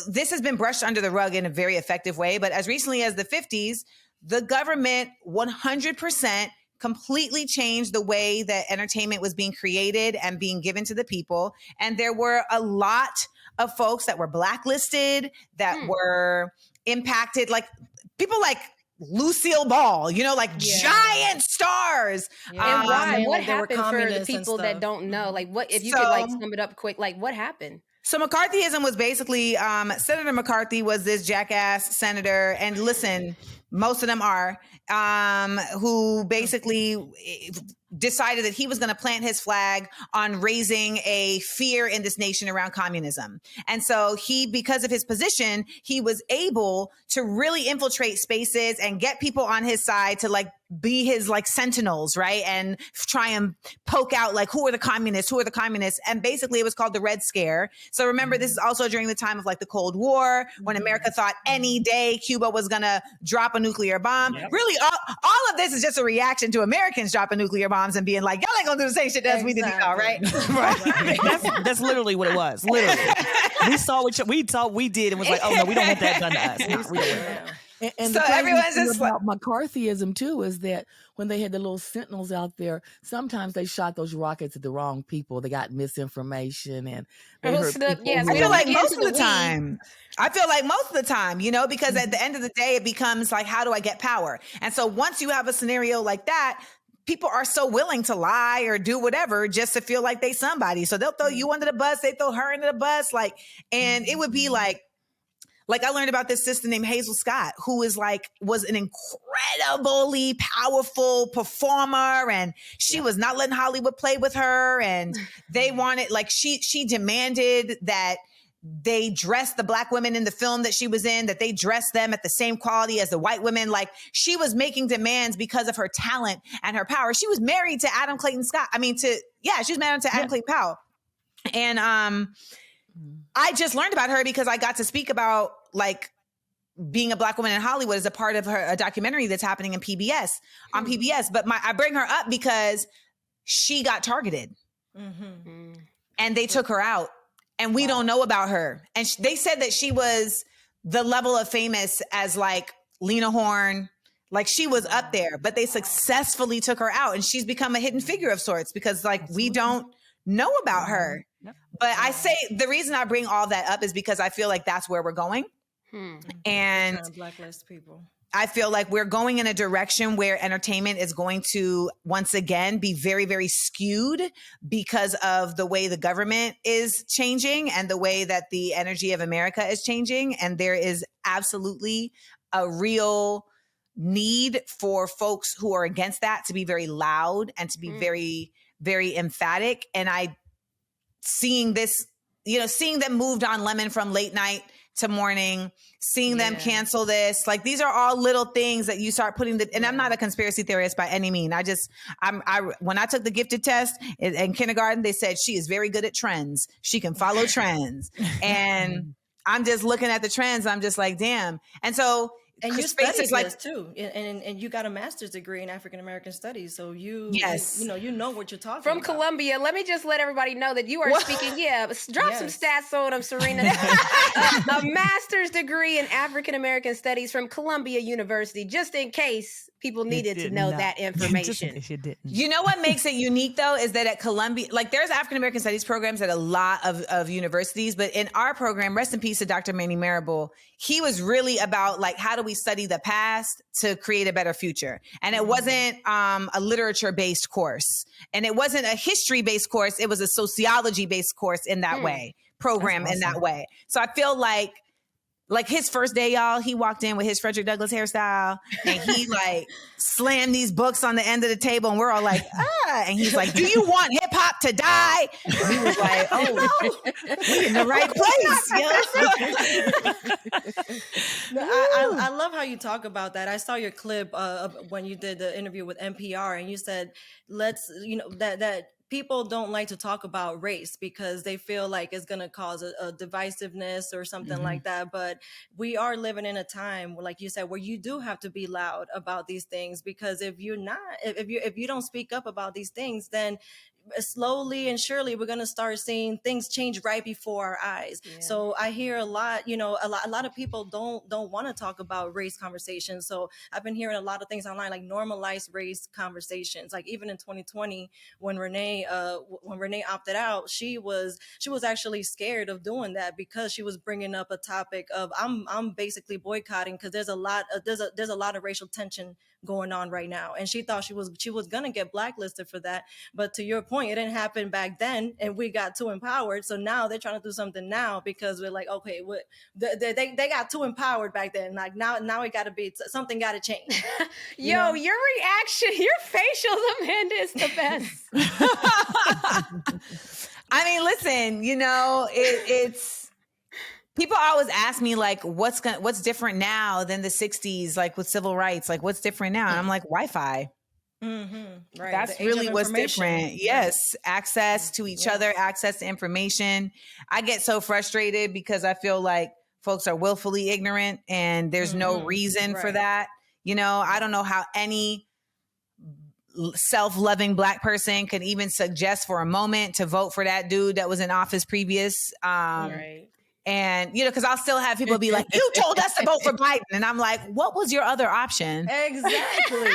[SPEAKER 5] this has been brushed under the rug in a very effective way, but as recently as the 50s, the government 100% completely changed the way that entertainment was being created and being given to the people. And there were a lot of folks that were blacklisted, that were impacted, like people like Lucille Ball, giant stars.
[SPEAKER 1] Yeah. And why? What
[SPEAKER 4] like they were
[SPEAKER 1] happened for the
[SPEAKER 4] communists and
[SPEAKER 1] people that don't know? Like, what if you could sum it up quick? Like, what happened?
[SPEAKER 5] So McCarthyism was basically Senator McCarthy was this jackass senator, and listen, most of them are, who basically decided that he was going to plant his flag on raising a fear in this nation around communism. And so because of his position, he was able to really infiltrate spaces and get people on his side to be his sentinels, right? And try and poke out who are the communists? And basically it was called the Red Scare. So remember, this is also during the time of the Cold War, when America thought any day Cuba was going to drop a nuclear bomb. Yep. Really, all of this is just a reaction to Americans dropping nuclear bombs and being like, y'all ain't gonna do the same shit as we did, y'all, right?
[SPEAKER 2] Right. That's literally what it was. Literally, we saw what we did and was like, oh no, we don't want that done to us. No, we don't want that.
[SPEAKER 3] And
[SPEAKER 5] so
[SPEAKER 3] the
[SPEAKER 5] everyone's just
[SPEAKER 3] about McCarthyism too is that when they had the little sentinels out there, sometimes they shot those rockets at the wrong people. They got misinformation and they hurt people.
[SPEAKER 5] I feel like most of the time. Because at the end of the day, it becomes how do I get power? And so once you have a scenario like that, people are so willing to lie or do whatever just to feel like they somebody. So they'll throw you under the bus, they throw her under the bus, and it would be I learned about this sister named Hazel Scott, who was an incredibly powerful performer, and she was not letting Hollywood play with her. And they wanted, she demanded that they dress the Black women in the film that she was in, that they dress them at the same quality as the white women. She was making demands because of her talent and her power. She was married to Adam Clayton Scott. She was married to Adam Clayton Powell. And I just learned about her because I got to speak about being a Black woman in Hollywood as a part of a documentary that's happening on PBS. But I bring her up because she got targeted and they took her out, and we don't know about her. And they said that she was the level of famous as Lena Horne. She was up there, but they successfully took her out, and she's become a hidden figure of sorts because we don't know about her.
[SPEAKER 2] Yep.
[SPEAKER 5] But I say the reason I bring all that up is because I feel like that's where we're going. And
[SPEAKER 4] Trying to blacklist people.
[SPEAKER 5] I feel like we're going in a direction where entertainment is going to once again be very, very skewed because of the way the government is changing and the way that the energy of America is changing. And there is absolutely a real need for folks who are against that to be very loud and to be very, very emphatic. And seeing this, seeing them moved on Lemon from late night to morning, seeing them cancel this, like these are all little things that you start putting and I'm not a conspiracy theorist by any mean. When I took the gifted test in kindergarten, they said she is very good at trends. She can follow trends. And I'm just looking at the trends. I'm just like, damn. And so,
[SPEAKER 4] and you studied this too, and you got a master's degree in African American studies, so you know what you're talking
[SPEAKER 1] from
[SPEAKER 4] about.
[SPEAKER 1] Columbia. Let me just let everybody know that you are speaking. Drop some stats on them, Serena. A master's degree in African American studies from Columbia University, just in case people needed to know that information.
[SPEAKER 2] Just didn't.
[SPEAKER 5] You know what makes it unique though is that at Columbia, like there's African American studies programs at a lot of universities, but in our program, rest in peace to Dr. Manny Marable, he was really about like how do we study the past to create a better future. And it wasn't a literature-based course. And it wasn't a history-based course. It was a sociology-based course in that way, program in that way. So I feel like his first day, y'all, he walked in with his Frederick Douglass hairstyle and he like slammed these books on the end of the table and we're all like, and he's like, do you want hip hop to die? And we was like, oh, we in the right place.
[SPEAKER 4] No, I love how you talk about that. I saw your clip when you did the interview with NPR and you said, that people don't like to talk about race because they feel like it's going to cause a divisiveness or something like that. But we are living in a time, like you said, where you do have to be loud about these things, because if you're not, if you don't speak up about these things, then slowly and surely we're going to start seeing things change right before our eyes. So I hear a lot, a lot of people don't want to talk about race conversations. So I've been hearing a lot of things online, like normalize race conversations. Like even in 2020, when Renee opted out, she was actually scared of doing that because she was bringing up a topic of I'm basically boycotting because there's a lot of racial tension going on right now, and she thought she was gonna get blacklisted for that. But to your point, it didn't happen back then, and we got too empowered. So now they're trying to do something now because we're like, okay, they got too empowered back then. Like now it got to be something. Got to change.
[SPEAKER 1] Your reaction, your facial comment is the best.
[SPEAKER 5] I mean, listen, it's. People always ask me like, what's different now than the 60s, like with civil rights, like what's different now? And I'm like, Wi-Fi.
[SPEAKER 4] Right.
[SPEAKER 5] That's really what's different. Yes. Access to each other, access to information. I get so frustrated because I feel like folks are willfully ignorant and there's no reason for that. I don't know how any self-loving Black person could even suggest for a moment to vote for that dude that was in office previous.
[SPEAKER 1] Right.
[SPEAKER 5] And, because I'll still have people be like, you told us to vote for Biden. And I'm like, what was your other option?
[SPEAKER 4] Exactly.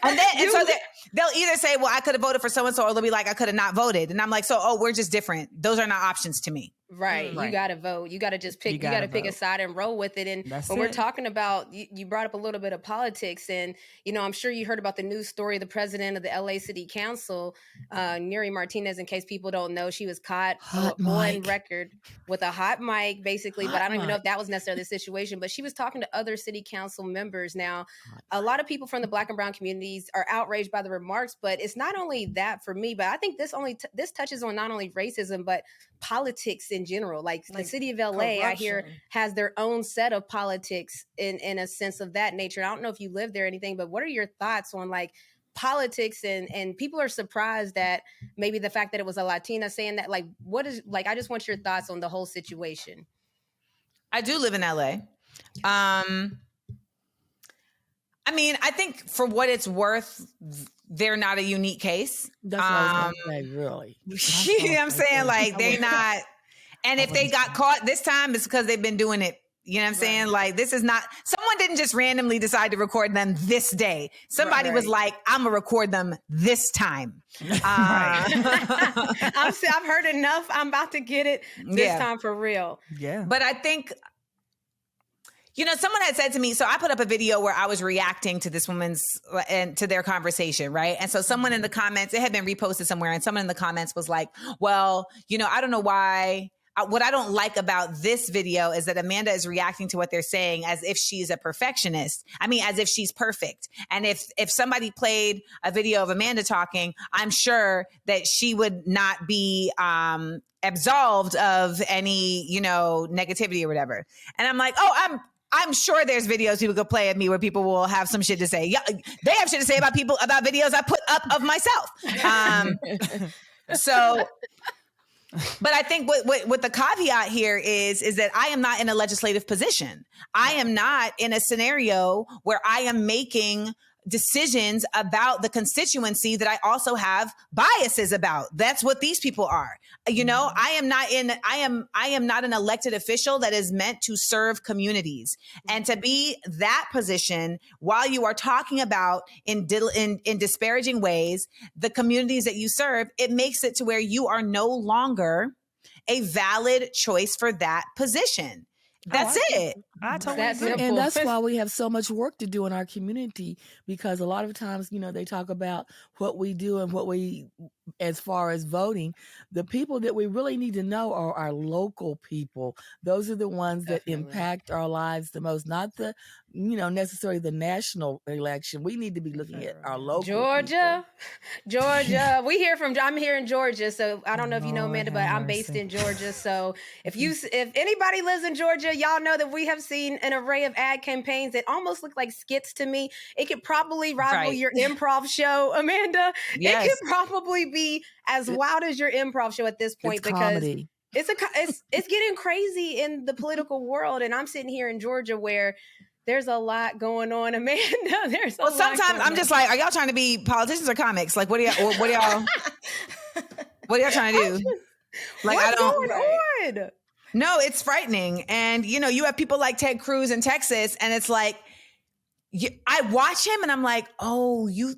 [SPEAKER 5] And so they'll either say, well, I could have voted for so-and-so, or they'll be like, I could have not voted. And I'm like, we're just different. Those are not options to me.
[SPEAKER 1] Right. You got to vote. You got to just pick, you got to pick a side and roll with it. And when we're talking about, you brought up a little bit of politics and, I'm sure you heard about the news story of the president of the LA City Council, Neri Martinez, in case people don't know, she was caught on record with a hot mic, basically, but I don't even know if that was necessarily the situation, but she was talking to other city council members. Now, a lot of people from the Black and brown communities are outraged by the remarks, but it's not only that for me, but I think this touches on not only racism, but politics in general. Like the city of LA, corruption. I hear, has their own set of politics in a sense of that nature. I don't know if you live there or anything, but what are your thoughts on like politics and people are surprised that maybe the fact that it was a Latina saying that, like, what is, like, I just want your thoughts on the whole situation.
[SPEAKER 5] I do live in LA. I mean, I think for what it's worth, they're not a unique case.
[SPEAKER 3] That's what I was gonna say, really.
[SPEAKER 5] You know what I'm saying? Like, they're not. And if they got caught this time, it's because they've been doing it, You know what I'm saying? Like, this is not, someone didn't just randomly decide to record them this day. Somebody was like, I'm going to record them this time.
[SPEAKER 1] I've heard enough. I'm about to get it this time for real.
[SPEAKER 2] Yeah.
[SPEAKER 5] But I think, someone had said to me, so I put up a video where I was reacting to this woman's and to their conversation, right? And so someone in the comments, it had been reposted somewhere, and someone in the comments was like, well, I don't know why. What I don't like about this video is that Amanda is reacting to what they're saying as if she's a perfectionist. I mean, as if she's perfect. And if somebody played a video of Amanda talking, I'm sure that she would not be absolved of any, negativity or whatever. And I'm like, I'm sure there's videos people could play of me where people will have some shit to say. Yeah, they have shit to say about videos I put up of myself. But I think what the caveat here is that I am not in a legislative position. I am not in a scenario where I am making decisions about the constituency that I also have biases about. That's what these people are. I am not an elected official that is meant to serve communities. And to be that position while you are talking about in disparaging ways the communities that you serve, it makes it to where you are no longer a valid choice for that position. That's it.
[SPEAKER 2] I totally agree.
[SPEAKER 3] And that's why we have so much work to do in our community, because a lot of times, they talk about what we do and what we, as far as voting, the people that we really need to know are our local people. Those are the ones that impact our lives the most, not the, necessarily the national election. We need to be looking at our local
[SPEAKER 1] Georgia. I'm here in Georgia. So I don't know if you know Amanda, but I'm based in Georgia. So if anybody lives in Georgia, y'all know that we have seen an array of ad campaigns that almost look like skits to me. It could probably rival your improv show, Amanda. Yes. It could probably be as wild as your improv show at this point, because comedy. It's getting crazy in the political world. And I'm sitting here in Georgia where there's a lot going on, Amanda.
[SPEAKER 5] Sometimes I'm just like, are y'all trying to be politicians or comics? Like, what are y'all trying to do? Like,
[SPEAKER 1] what's going on?
[SPEAKER 5] No, it's frightening. And, you have people like Ted Cruz in Texas, and it's like, I watch him and I'm like, oh, you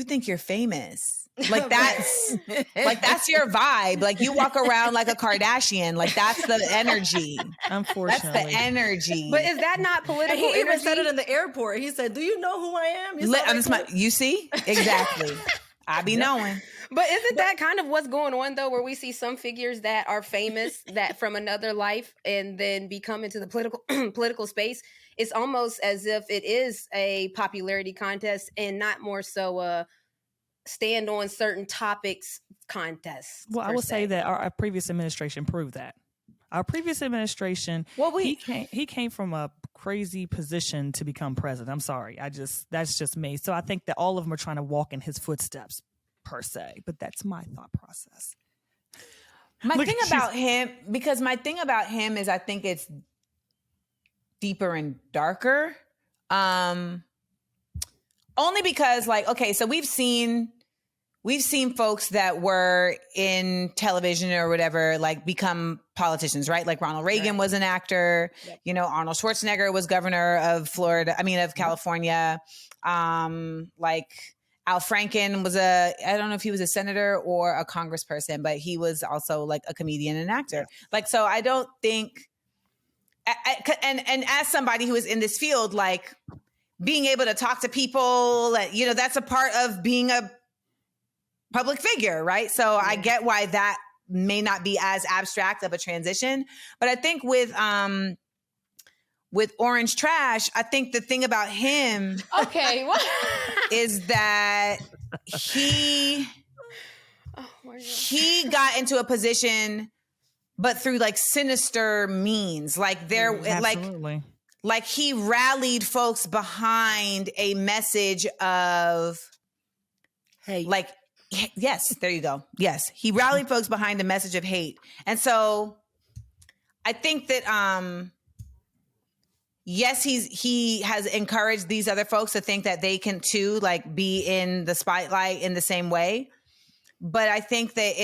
[SPEAKER 5] think you're famous. Like that's your vibe. Like you walk around like a Kardashian. Like that's the energy.
[SPEAKER 2] Unfortunately.
[SPEAKER 5] That's the energy.
[SPEAKER 1] But is that not political
[SPEAKER 4] energy? He even
[SPEAKER 1] energy?
[SPEAKER 4] said it in the airport. He said, do you know who I am?
[SPEAKER 5] You see? Exactly. I be knowing.
[SPEAKER 1] But isn't that kind of what's going on, though, where we see some figures that are famous that from another life and then become into the political space? It's almost as if it is a popularity contest and not more so a stand on certain topics contest.
[SPEAKER 2] Well, I will say that our previous administration proved that. Our previous administration, he came from a crazy position to become president. I'm sorry. That's just me. So I think that all of them are trying to walk in his footsteps per se, but that's my thought process.
[SPEAKER 5] My thing about him is I think it's deeper and darker. Only because so we've seen folks that were in television or whatever, become politicians, right? Like Ronald Reagan was an actor, Arnold Schwarzenegger was governor of California. Al Franken was I don't know if he was a senator or a congressperson, but he was also a comedian and actor. So I don't think, and as somebody who is in this field, being able to talk to people, that's a part of being a public figure, right? So I get why that may not be as abstract of a transition. But I think with Orange Trash, I think the thing about him is that he got into a position, but through sinister means.
[SPEAKER 2] Absolutely.
[SPEAKER 5] He rallied folks behind a message of
[SPEAKER 3] hate.
[SPEAKER 5] Yes, there you go. Yes, he rallied folks behind a message of hate. And so I think that, yes, he has encouraged these other folks to think that they can too, be in the spotlight in the same way. But I think that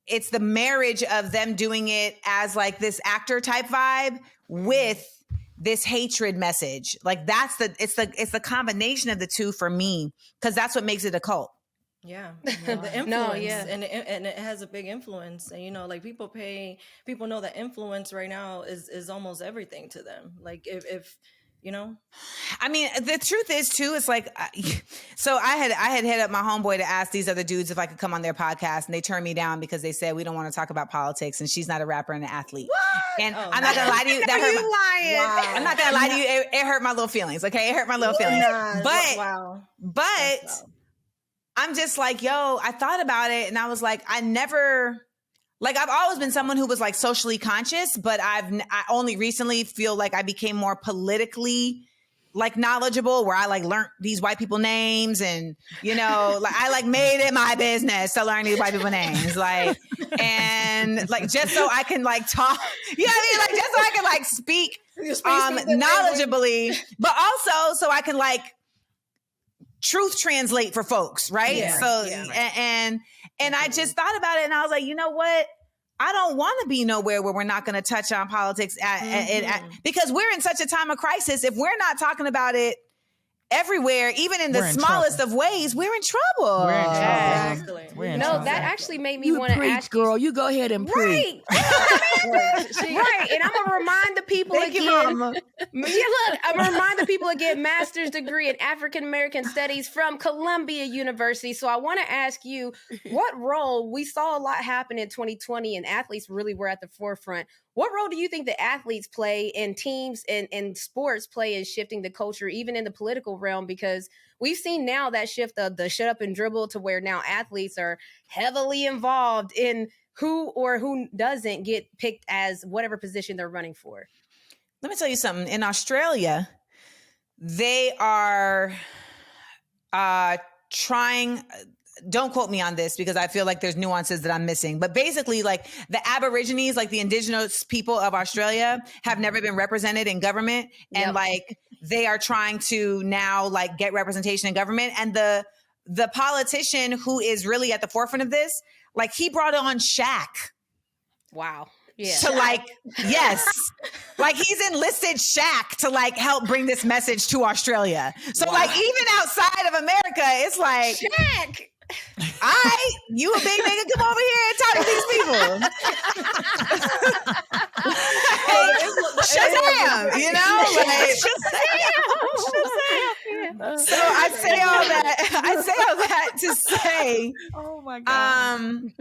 [SPEAKER 5] it's the marriage of them doing it as like this actor type vibe with this hatred message. Like it's the combination of the two for me, because that's what makes it a cult.
[SPEAKER 4] Yeah, the influence,
[SPEAKER 1] No, yeah.
[SPEAKER 4] and it has a big influence, and like people know that influence right now is almost everything to them. Like if
[SPEAKER 5] I mean, the truth is too, it's like, so I had hit up my homeboy to ask these other dudes if I could come on their podcast, and they turned me down because they said we don't want to talk about politics, and she's not a rapper and an athlete. What? And I'm not gonna lie to you, that hurt lying. Wow. I'm not gonna lie to you, it hurt my little feelings. Okay, it hurt my little feelings. But I'm just like, yo, I thought about it and I was like, I've always been someone who was like socially conscious, but I only recently feel like I became more politically like knowledgeable, where I like learned these white people names, and like I like made it my business to learn these white people names, like, and like just so I can like talk, you know what I mean, like just so I can like speak knowledgeably, but also so I can like truth translate for folks, right?
[SPEAKER 4] Yeah,
[SPEAKER 5] so
[SPEAKER 4] yeah.
[SPEAKER 5] And I just thought about it, and I was like, you know what? I don't want to be nowhere where we're not going to touch on politics because we're in such a time of crisis. If we're not talking about it everywhere, even in the smallest of ways, we're in trouble.
[SPEAKER 2] We're in trouble.
[SPEAKER 4] Exactly.
[SPEAKER 1] That actually made me want to ask
[SPEAKER 3] girl. You go ahead and preach.
[SPEAKER 1] Right. And I'm gonna remind the people again. I'm gonna remind the people again. Master's degree in African American Studies from Columbia University. So I want to ask you, what role we saw a lot happen in 2020, and athletes really were at the forefront. What role do you think the athletes play, and teams and sports play in shifting the culture, even in the political realm? Because we've seen now that shift of the shut up and dribble to where now athletes are heavily involved in who doesn't get picked as whatever position they're running for.
[SPEAKER 5] Let me tell you something. In Australia, they are trying... Don't quote me on this because I feel like there's nuances that I'm missing. But basically, like the Aborigines, like the indigenous people of Australia, have never been represented in government. And like they are trying to now like get representation in government. And the politician who is really at the forefront of this, like he brought on Shaq.
[SPEAKER 1] Wow. Yeah.
[SPEAKER 5] To like, yes, like he's enlisted Shaq to like help bring this message to Australia. So like even outside of America, it's like
[SPEAKER 1] Shaq.
[SPEAKER 5] You a big nigga, come over here and talk to these people. Shazam, you know? Like, Shazam. So I say all that to say,
[SPEAKER 2] oh my God.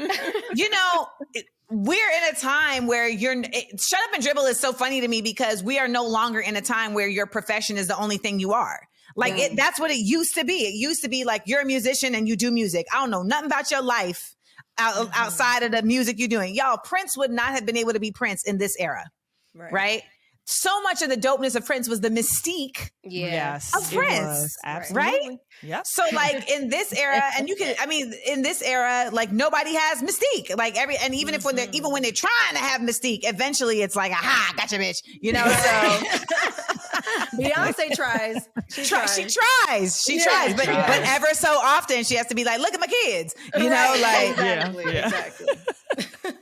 [SPEAKER 5] We're in a time where shut up and dribble is so funny to me because we are no longer in a time where your profession is the only thing you are. Like that's what it used to be. It used to be like you're a musician and you do music. I don't know nothing about your life outside of the music you're doing. Y'all, Prince would not have been able to be Prince in this era, right? So much of the dopeness of Prince was the mystique of Prince, right?
[SPEAKER 2] Yeah.
[SPEAKER 5] So like in this era, in this era, like nobody has mystique. Like even if when they're trying to have mystique, eventually it's like, aha, gotcha, bitch. You know, so
[SPEAKER 4] Beyonce tries. She tries,
[SPEAKER 5] but ever so often she has to be like, look at my kids. You know, like
[SPEAKER 4] exactly.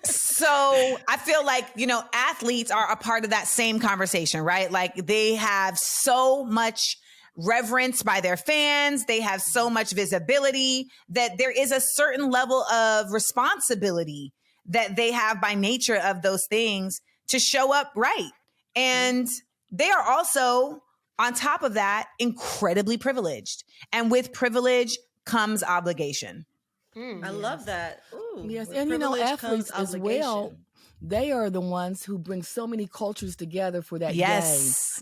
[SPEAKER 5] So I feel like, athletes are a part of that same conversation, right? Like they have so much reverence by their fans. They have so much visibility that there is a certain level of responsibility that they have by nature of those things to show up right. And they are also, on top of that, incredibly privileged. And with privilege comes obligation.
[SPEAKER 4] I love that. Ooh,
[SPEAKER 3] yes, and athletes as well, they are the ones who bring so many cultures together for that day.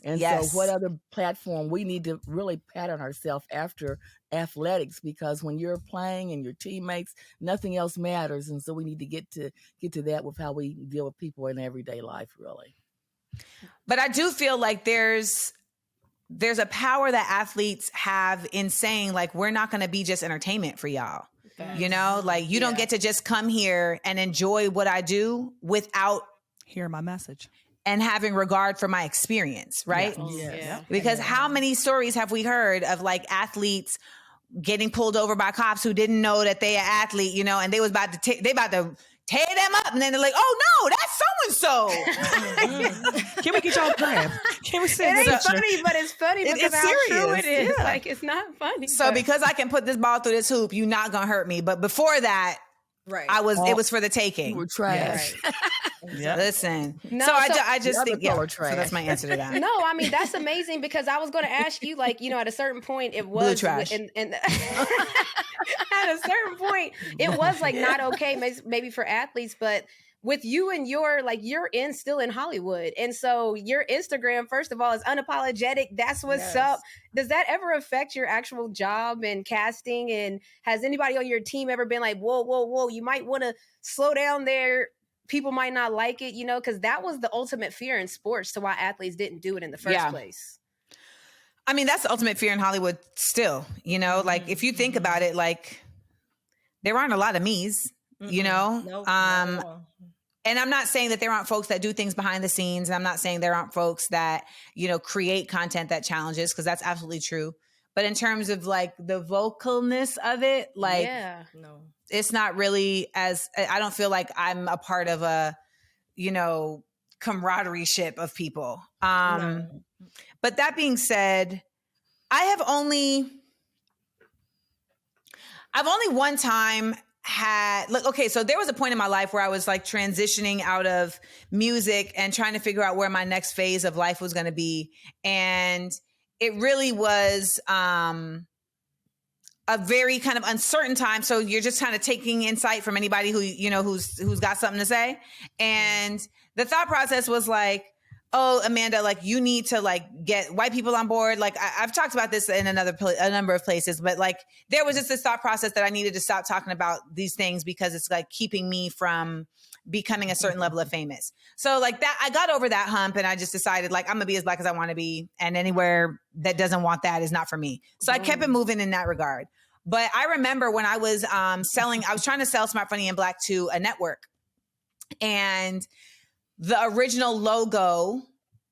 [SPEAKER 3] And so what other platform we need to really pattern ourselves after athletics, because when you're playing and your teammates, nothing else matters. And so we need to get to that with how we deal with people in everyday life, really.
[SPEAKER 5] But I do feel like there's a power that athletes have in saying, like, we're not going to be just entertainment for y'all. You know, like you don't get to just come here and enjoy what I do without
[SPEAKER 2] hearing my message
[SPEAKER 5] and having regard for my experience. Right. Because how many stories have we heard of like athletes getting pulled over by cops who didn't know that they are athlete, and they was about to tear them up. And then they're like, oh no, that's so-and-so.
[SPEAKER 2] Can we get y'all grab? Can we send
[SPEAKER 1] It
[SPEAKER 2] a
[SPEAKER 1] ain't
[SPEAKER 2] picture?
[SPEAKER 1] funny, but it's funny because
[SPEAKER 2] It's
[SPEAKER 1] of how true
[SPEAKER 2] serious,
[SPEAKER 1] it is.
[SPEAKER 2] yeah.
[SPEAKER 1] Like, it's not funny.
[SPEAKER 5] So
[SPEAKER 1] but-
[SPEAKER 5] because I can put this ball through this hoop, you're not going to hurt me. But before that,
[SPEAKER 4] Right.
[SPEAKER 5] it was for the
[SPEAKER 3] You
[SPEAKER 5] taking.
[SPEAKER 3] were trash.
[SPEAKER 2] Yeah.
[SPEAKER 5] Listen.
[SPEAKER 1] No,
[SPEAKER 5] so
[SPEAKER 1] so-
[SPEAKER 5] I just
[SPEAKER 3] The
[SPEAKER 5] think,
[SPEAKER 3] other color
[SPEAKER 5] so
[SPEAKER 3] trash.
[SPEAKER 5] that's my answer to that.
[SPEAKER 1] No, I mean, that's amazing because I was going to ask you, like, at a certain point, it was
[SPEAKER 5] Blue trash.
[SPEAKER 1] And at a certain point, it was like not okay, maybe for athletes, but with you and you're still in Hollywood. And so your Instagram, first of all, is unapologetic. That's what's
[SPEAKER 4] Yes.
[SPEAKER 1] up. Does that ever affect your actual job and casting? And has anybody on your team ever been like, whoa, you might want to slow down there? People might not like it, because that was the ultimate fear in sports to why athletes didn't do it in the first place.
[SPEAKER 5] I mean, that's the ultimate fear in Hollywood still, like if you think about it, like there aren't a lot of me's,
[SPEAKER 4] Nope, not at all.
[SPEAKER 5] And I'm not saying that there aren't folks that do things behind the scenes. And I'm not saying there aren't folks that, create content that challenges, because that's absolutely true. But in terms of like the vocalness of it, like
[SPEAKER 4] No.
[SPEAKER 5] it's not really I don't feel like I'm a part of a, camaraderie ship of people.
[SPEAKER 4] No.
[SPEAKER 5] But that being said, I've only one time had so there was a point in my life where I was like transitioning out of music and trying to figure out where my next phase of life was going to be. And it really was a very kind of uncertain time. So you're just kind of taking insight from anybody who, who's got something to say. And the thought process was like, oh, Amanda, like you need to like get white people on board. Like I've talked about this in a number of places, but like there was just this thought process that I needed to stop talking about these things because it's like keeping me from becoming a certain level of famous. So like that, I got over that hump and I just decided like, I'm gonna be as black as I want to be. And anywhere that doesn't want that is not for me. So I kept it moving in that regard. But I remember when I was I was trying to sell Smart, Funny, and Black to a network, and the original logo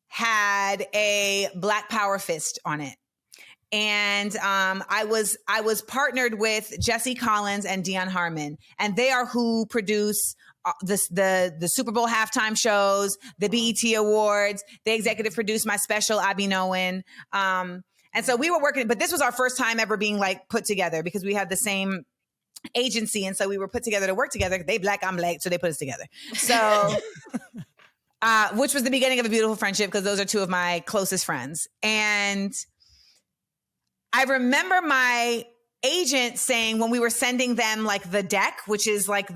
[SPEAKER 5] had a Black Power fist on it. And I was partnered with Jesse Collins and Dion Harmon, and they are who produce the Super Bowl halftime shows, the BET Awards. They executive produced my special, I Be Knowin'. And so we were working, but this was our first time ever being like put together because we had the same agency. And so we were put together to work together. They black, I'm black. So they put us together. So, which was the beginning of a beautiful friendship because those are two of my closest friends. And I remember my agent saying when we were sending them like the deck, which is like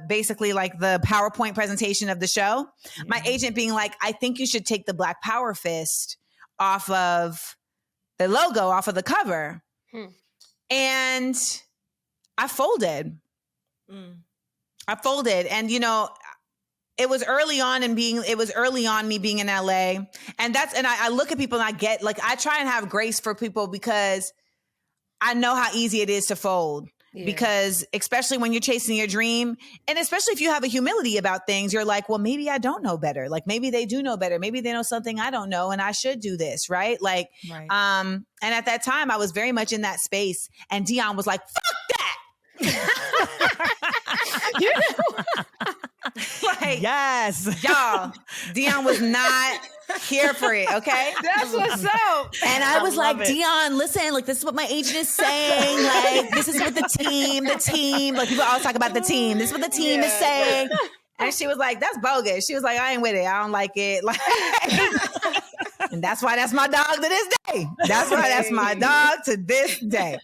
[SPEAKER 5] basically like the PowerPoint presentation of the show, my agent being like, I think you should take the Black Power fist off of the logo, off of the cover. And I folded. I folded. And, it was early on me being in LA. And I look at people and I get like, I try and have grace for people because I know how easy it is to fold. Yeah. Because especially when you're chasing your dream, and especially if you have a humility about things, you're like, well, maybe I don't know better. Like maybe they do know better. Maybe they know something I don't know and I should do this. Right. Like, right. And at that time I was very much in that space and Dion was like, fuck that. Like, yes, y'all, Dion was not here for it. Okay.
[SPEAKER 1] That's what's up.
[SPEAKER 5] And I was like, Dion, listen, like, this is what my agent is saying. Like, this is what the team, like people always talk about the team. This is what the team is saying. And she was like, that's bogus. She was like, I ain't with it. I don't like it. Like, and that's why that's my dog to this day. That's why that's my dog to this day.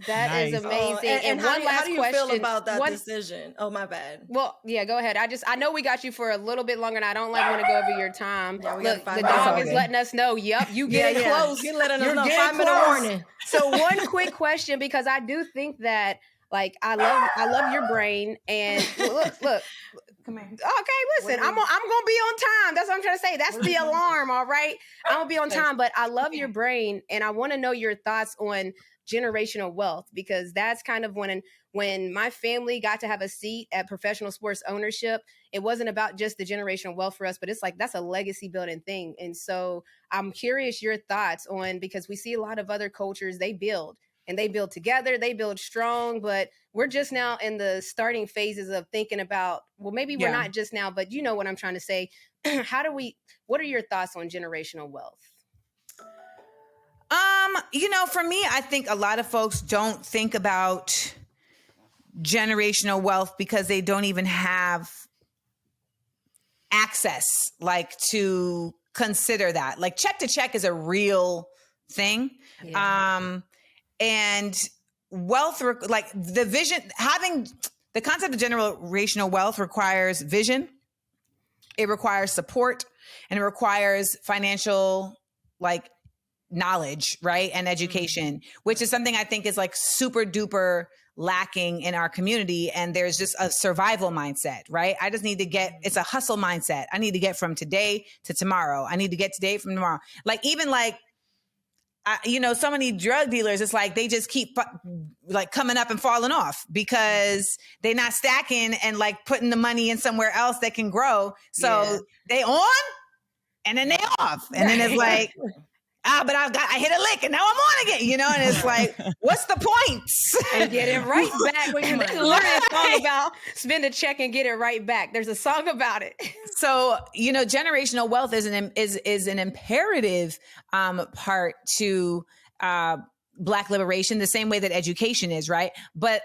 [SPEAKER 1] That is amazing.
[SPEAKER 4] And one last question. How do you feel about that decision? Oh, my bad.
[SPEAKER 1] Well, yeah, go ahead. I know we got you for a little bit longer and I don't want to go over your time.
[SPEAKER 4] Yeah,
[SPEAKER 1] look, the dog is letting us know, yep, you getting close.
[SPEAKER 4] You're letting us know. 5-minute warning.
[SPEAKER 1] So one quick question, because I do think that like I love your brain and look. Come here. Okay, listen, I'm gonna be on time. That's what I'm trying to say. That's the alarm, all right? I'm gonna be on time, but I love your brain and I want to know your thoughts on generational wealth, because that's kind of when my family got to have a seat at professional sports ownership, it wasn't about just the generational wealth for us, but it's like that's a legacy building thing. And so I'm curious your thoughts on, because we see a lot of other cultures, they build and they build together, they build strong, but we're just now in the starting phases of thinking about, well, maybe we're not just now, but you know what I'm trying to say. What are your thoughts on generational wealth?
[SPEAKER 5] For me, I think a lot of folks don't think about generational wealth because they don't even have access, like, to consider that. Like, check to check is a real thing. Yeah. And wealth, like the vision, having the concept of generational wealth requires vision. It requires support, and it requires financial, like, knowledge, right? And education, which is something I think is like super duper lacking in our community. And there's just a survival mindset, right? I just need to it's a hustle mindset. I need to get from today to tomorrow. I need to get today from tomorrow. Like, even like, so many drug dealers, it's like they just keep like coming up and falling off because they're not stacking and like putting the money in somewhere else that can grow. So they on and then they off. And then it's like, but I hit a lick and now I'm on again, and it's like, what's the point?
[SPEAKER 1] And get it right back. There's literally a song about spend a check and get it right back. There's a song about it.
[SPEAKER 5] So, generational wealth is an imperative part to Black liberation, the same way that education is, right? But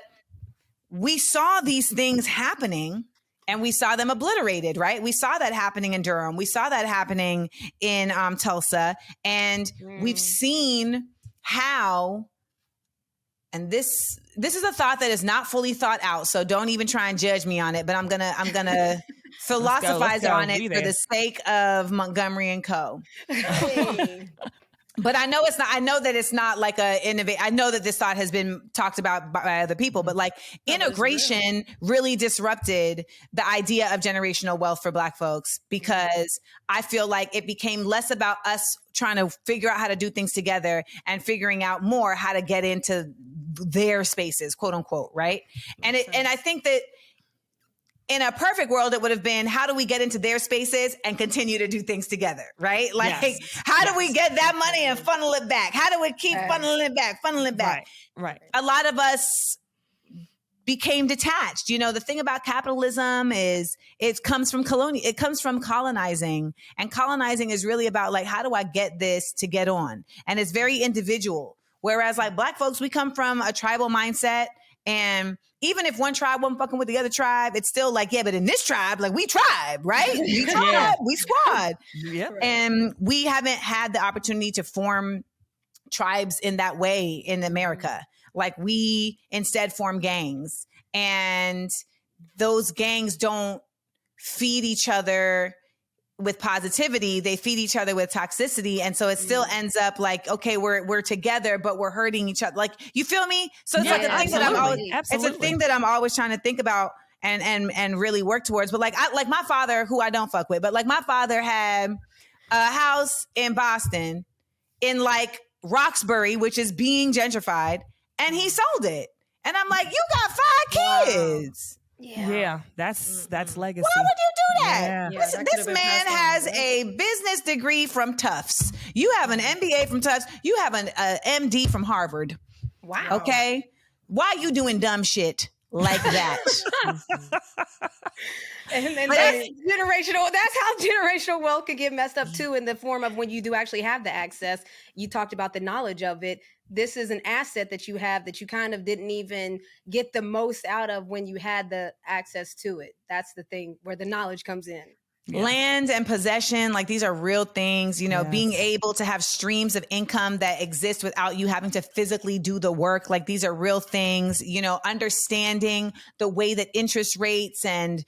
[SPEAKER 5] we saw these things happening and we saw them obliterated, right? We saw that happening in Durham. We saw that happening in Tulsa. And we've seen how, and this is a thought that is not fully thought out, so don't even try and judge me on it, but I'm gonna philosophize on it for the sake of Montgomery and Co. But I know it's not. I know that it's not like a innovate. I know that this thought has been talked about by other people, but like integration really disrupted the idea of generational wealth for Black folks, because I feel like it became less about us trying to figure out how to do things together and figuring out more how to get into their spaces, quote unquote, right? And I think that in a perfect world, it would have been, how do we get into their spaces and continue to do things together, right? Like, how do we get that money and funnel it back? How do we keep funneling it back?
[SPEAKER 2] Right.
[SPEAKER 5] A lot of us became detached. The thing about capitalism is it comes from colonizing, and colonizing is really about like, how do I get this to get on? And it's very individual. Whereas like Black folks, we come from a tribal mindset. And even if one tribe wasn't fucking with the other tribe, it's still like, but in this tribe, like, we tribe, right? We tribe, we squad. And we haven't had the opportunity to form tribes in that way in America. Like, we instead form gangs, and those gangs don't feed each other with positivity. They feed each other with toxicity. And so it still ends up like, okay, we're together, but we're hurting each other. Like, you feel me? So it's like a thing that it's a thing that I'm always trying to think about and really work towards. But like my father, who I don't fuck with, but like my father had a house in Boston in like Roxbury, which is being gentrified, and he sold it. And I'm like, you got 5 kids.
[SPEAKER 2] Yeah, that's legacy.
[SPEAKER 5] Why would you do that? This man has a business degree from Tufts. You have an MBA from Tufts. You have an MD from Harvard.
[SPEAKER 1] Wow.
[SPEAKER 5] Okay. Why are you doing dumb shit like that?
[SPEAKER 1] And that's generational. That's how generational wealth can get messed up too, in the form of when you do actually have the access. You talked about the knowledge of it. This is an asset that you have that you kind of didn't even get the most out of when you had the access to it. That's the thing where the knowledge comes in.
[SPEAKER 5] Land and possession, like, these are real things, being able to have streams of income that exist without you having to physically do the work. Like, these are real things, understanding the way that interest rates and,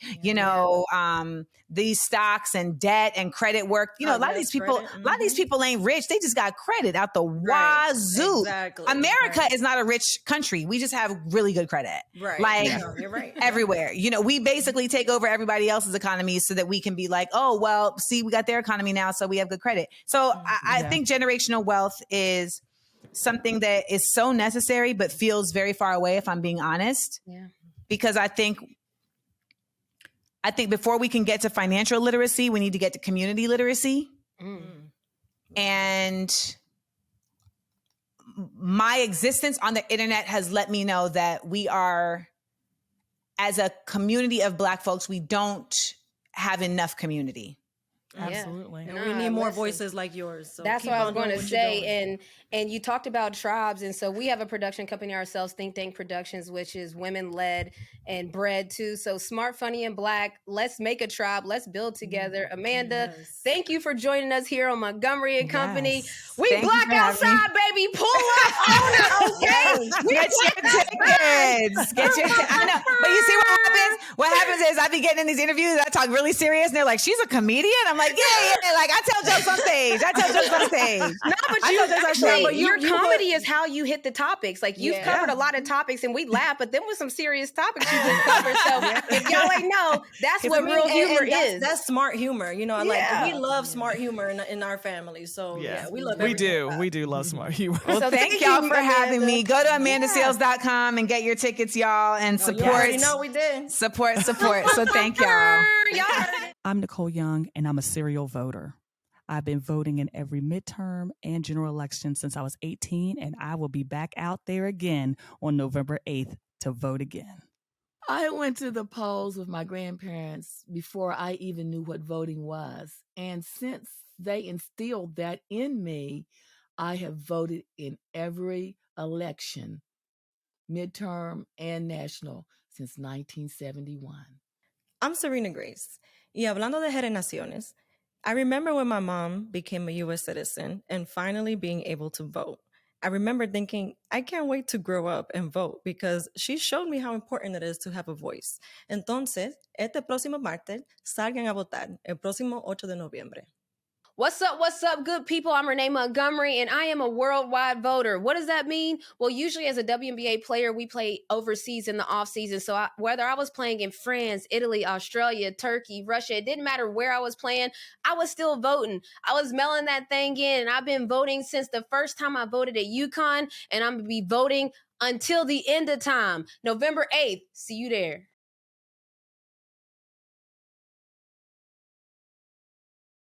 [SPEAKER 5] these stocks and debt and credit work. A lot of these people ain't rich. They just got credit out the wazoo.
[SPEAKER 4] Exactly.
[SPEAKER 5] America is not a rich country. We just have really good credit.
[SPEAKER 4] Right.
[SPEAKER 5] Like,
[SPEAKER 4] you're right.
[SPEAKER 5] Everywhere. We basically take over everybody else's economy so that we can be like, oh, well, see, we got their economy now, so we have good credit. So I think generational wealth is something that is so necessary, but feels very far away, if I'm being honest.
[SPEAKER 1] Yeah.
[SPEAKER 5] Because I think before we can get to financial literacy, we need to get to community literacy. And my existence on the internet has let me know that we are, as a community of Black folks, we don't have enough community.
[SPEAKER 2] Absolutely.
[SPEAKER 4] And we need more voices like yours. So
[SPEAKER 1] that's
[SPEAKER 4] keep
[SPEAKER 1] what I was
[SPEAKER 4] on
[SPEAKER 1] going
[SPEAKER 4] doing
[SPEAKER 1] to
[SPEAKER 4] what you're
[SPEAKER 1] say.
[SPEAKER 4] doing.
[SPEAKER 1] And you talked about tribes. And so we have a production company ourselves, Think Tank Productions, which is women led and bred too. So Smart, Funny, and Black, let's make a tribe. Let's build together. Amanda, thank you for joining us here on Montgomery and Company.
[SPEAKER 2] Yes.
[SPEAKER 1] We
[SPEAKER 5] Thank you
[SPEAKER 1] Black
[SPEAKER 5] for having me.
[SPEAKER 1] outside, baby. Pull up on it, okay? We
[SPEAKER 5] Get your tickets. Get your I know. But you see what happens? What happens is I be getting in these interviews, I talk really serious, and they're like, she's a comedian? I'm like, yeah. Like, I tell jokes on stage.
[SPEAKER 1] No, but you actually, your comedy is how you hit the topics. Like, you've covered a lot of topics, and we laugh, but then with some serious topics you just covered. So if y'all ain't know, that's what real humor is.
[SPEAKER 4] That's smart humor. You know, like we love smart humor in our family. So we love everything.
[SPEAKER 2] We do love smart humor.
[SPEAKER 5] Well,
[SPEAKER 1] So
[SPEAKER 5] thank y'all for having me. Go to amandasales.com and get your tickets, y'all, and support.
[SPEAKER 4] You know we did.
[SPEAKER 5] Support. So thank y'all.
[SPEAKER 1] Y'all heard it.
[SPEAKER 2] I'm Nicole Young, and I'm a serial voter. I've been voting in every midterm and general election since I was 18, and I will be back out there again on November 8th to vote again.
[SPEAKER 3] I went to the polls with my grandparents before I even knew what voting was. And since they instilled that in me, I have voted in every election, midterm and national, since 1971.
[SPEAKER 4] I'm Serena Grace. Y hablando de generaciones, I remember when my mom became a U.S. citizen and finally being able to vote. I remember thinking, I can't wait to grow up and vote because she showed me how important it is to have a voice. Entonces, este próximo martes, salgan a votar, el próximo 8 de noviembre.
[SPEAKER 1] What's up, good people? I'm Renee Montgomery, and I am a worldwide voter. What does that mean? Well, usually as a WNBA player, we play overseas in the off season. So whether I was playing in France, Italy, Australia, Turkey, Russia, it didn't matter where I was playing, I was still voting. I was mailing that thing in, and I've been voting since the first time I voted at UConn, and I'm going to be voting until the end of time. November 8th. See you there.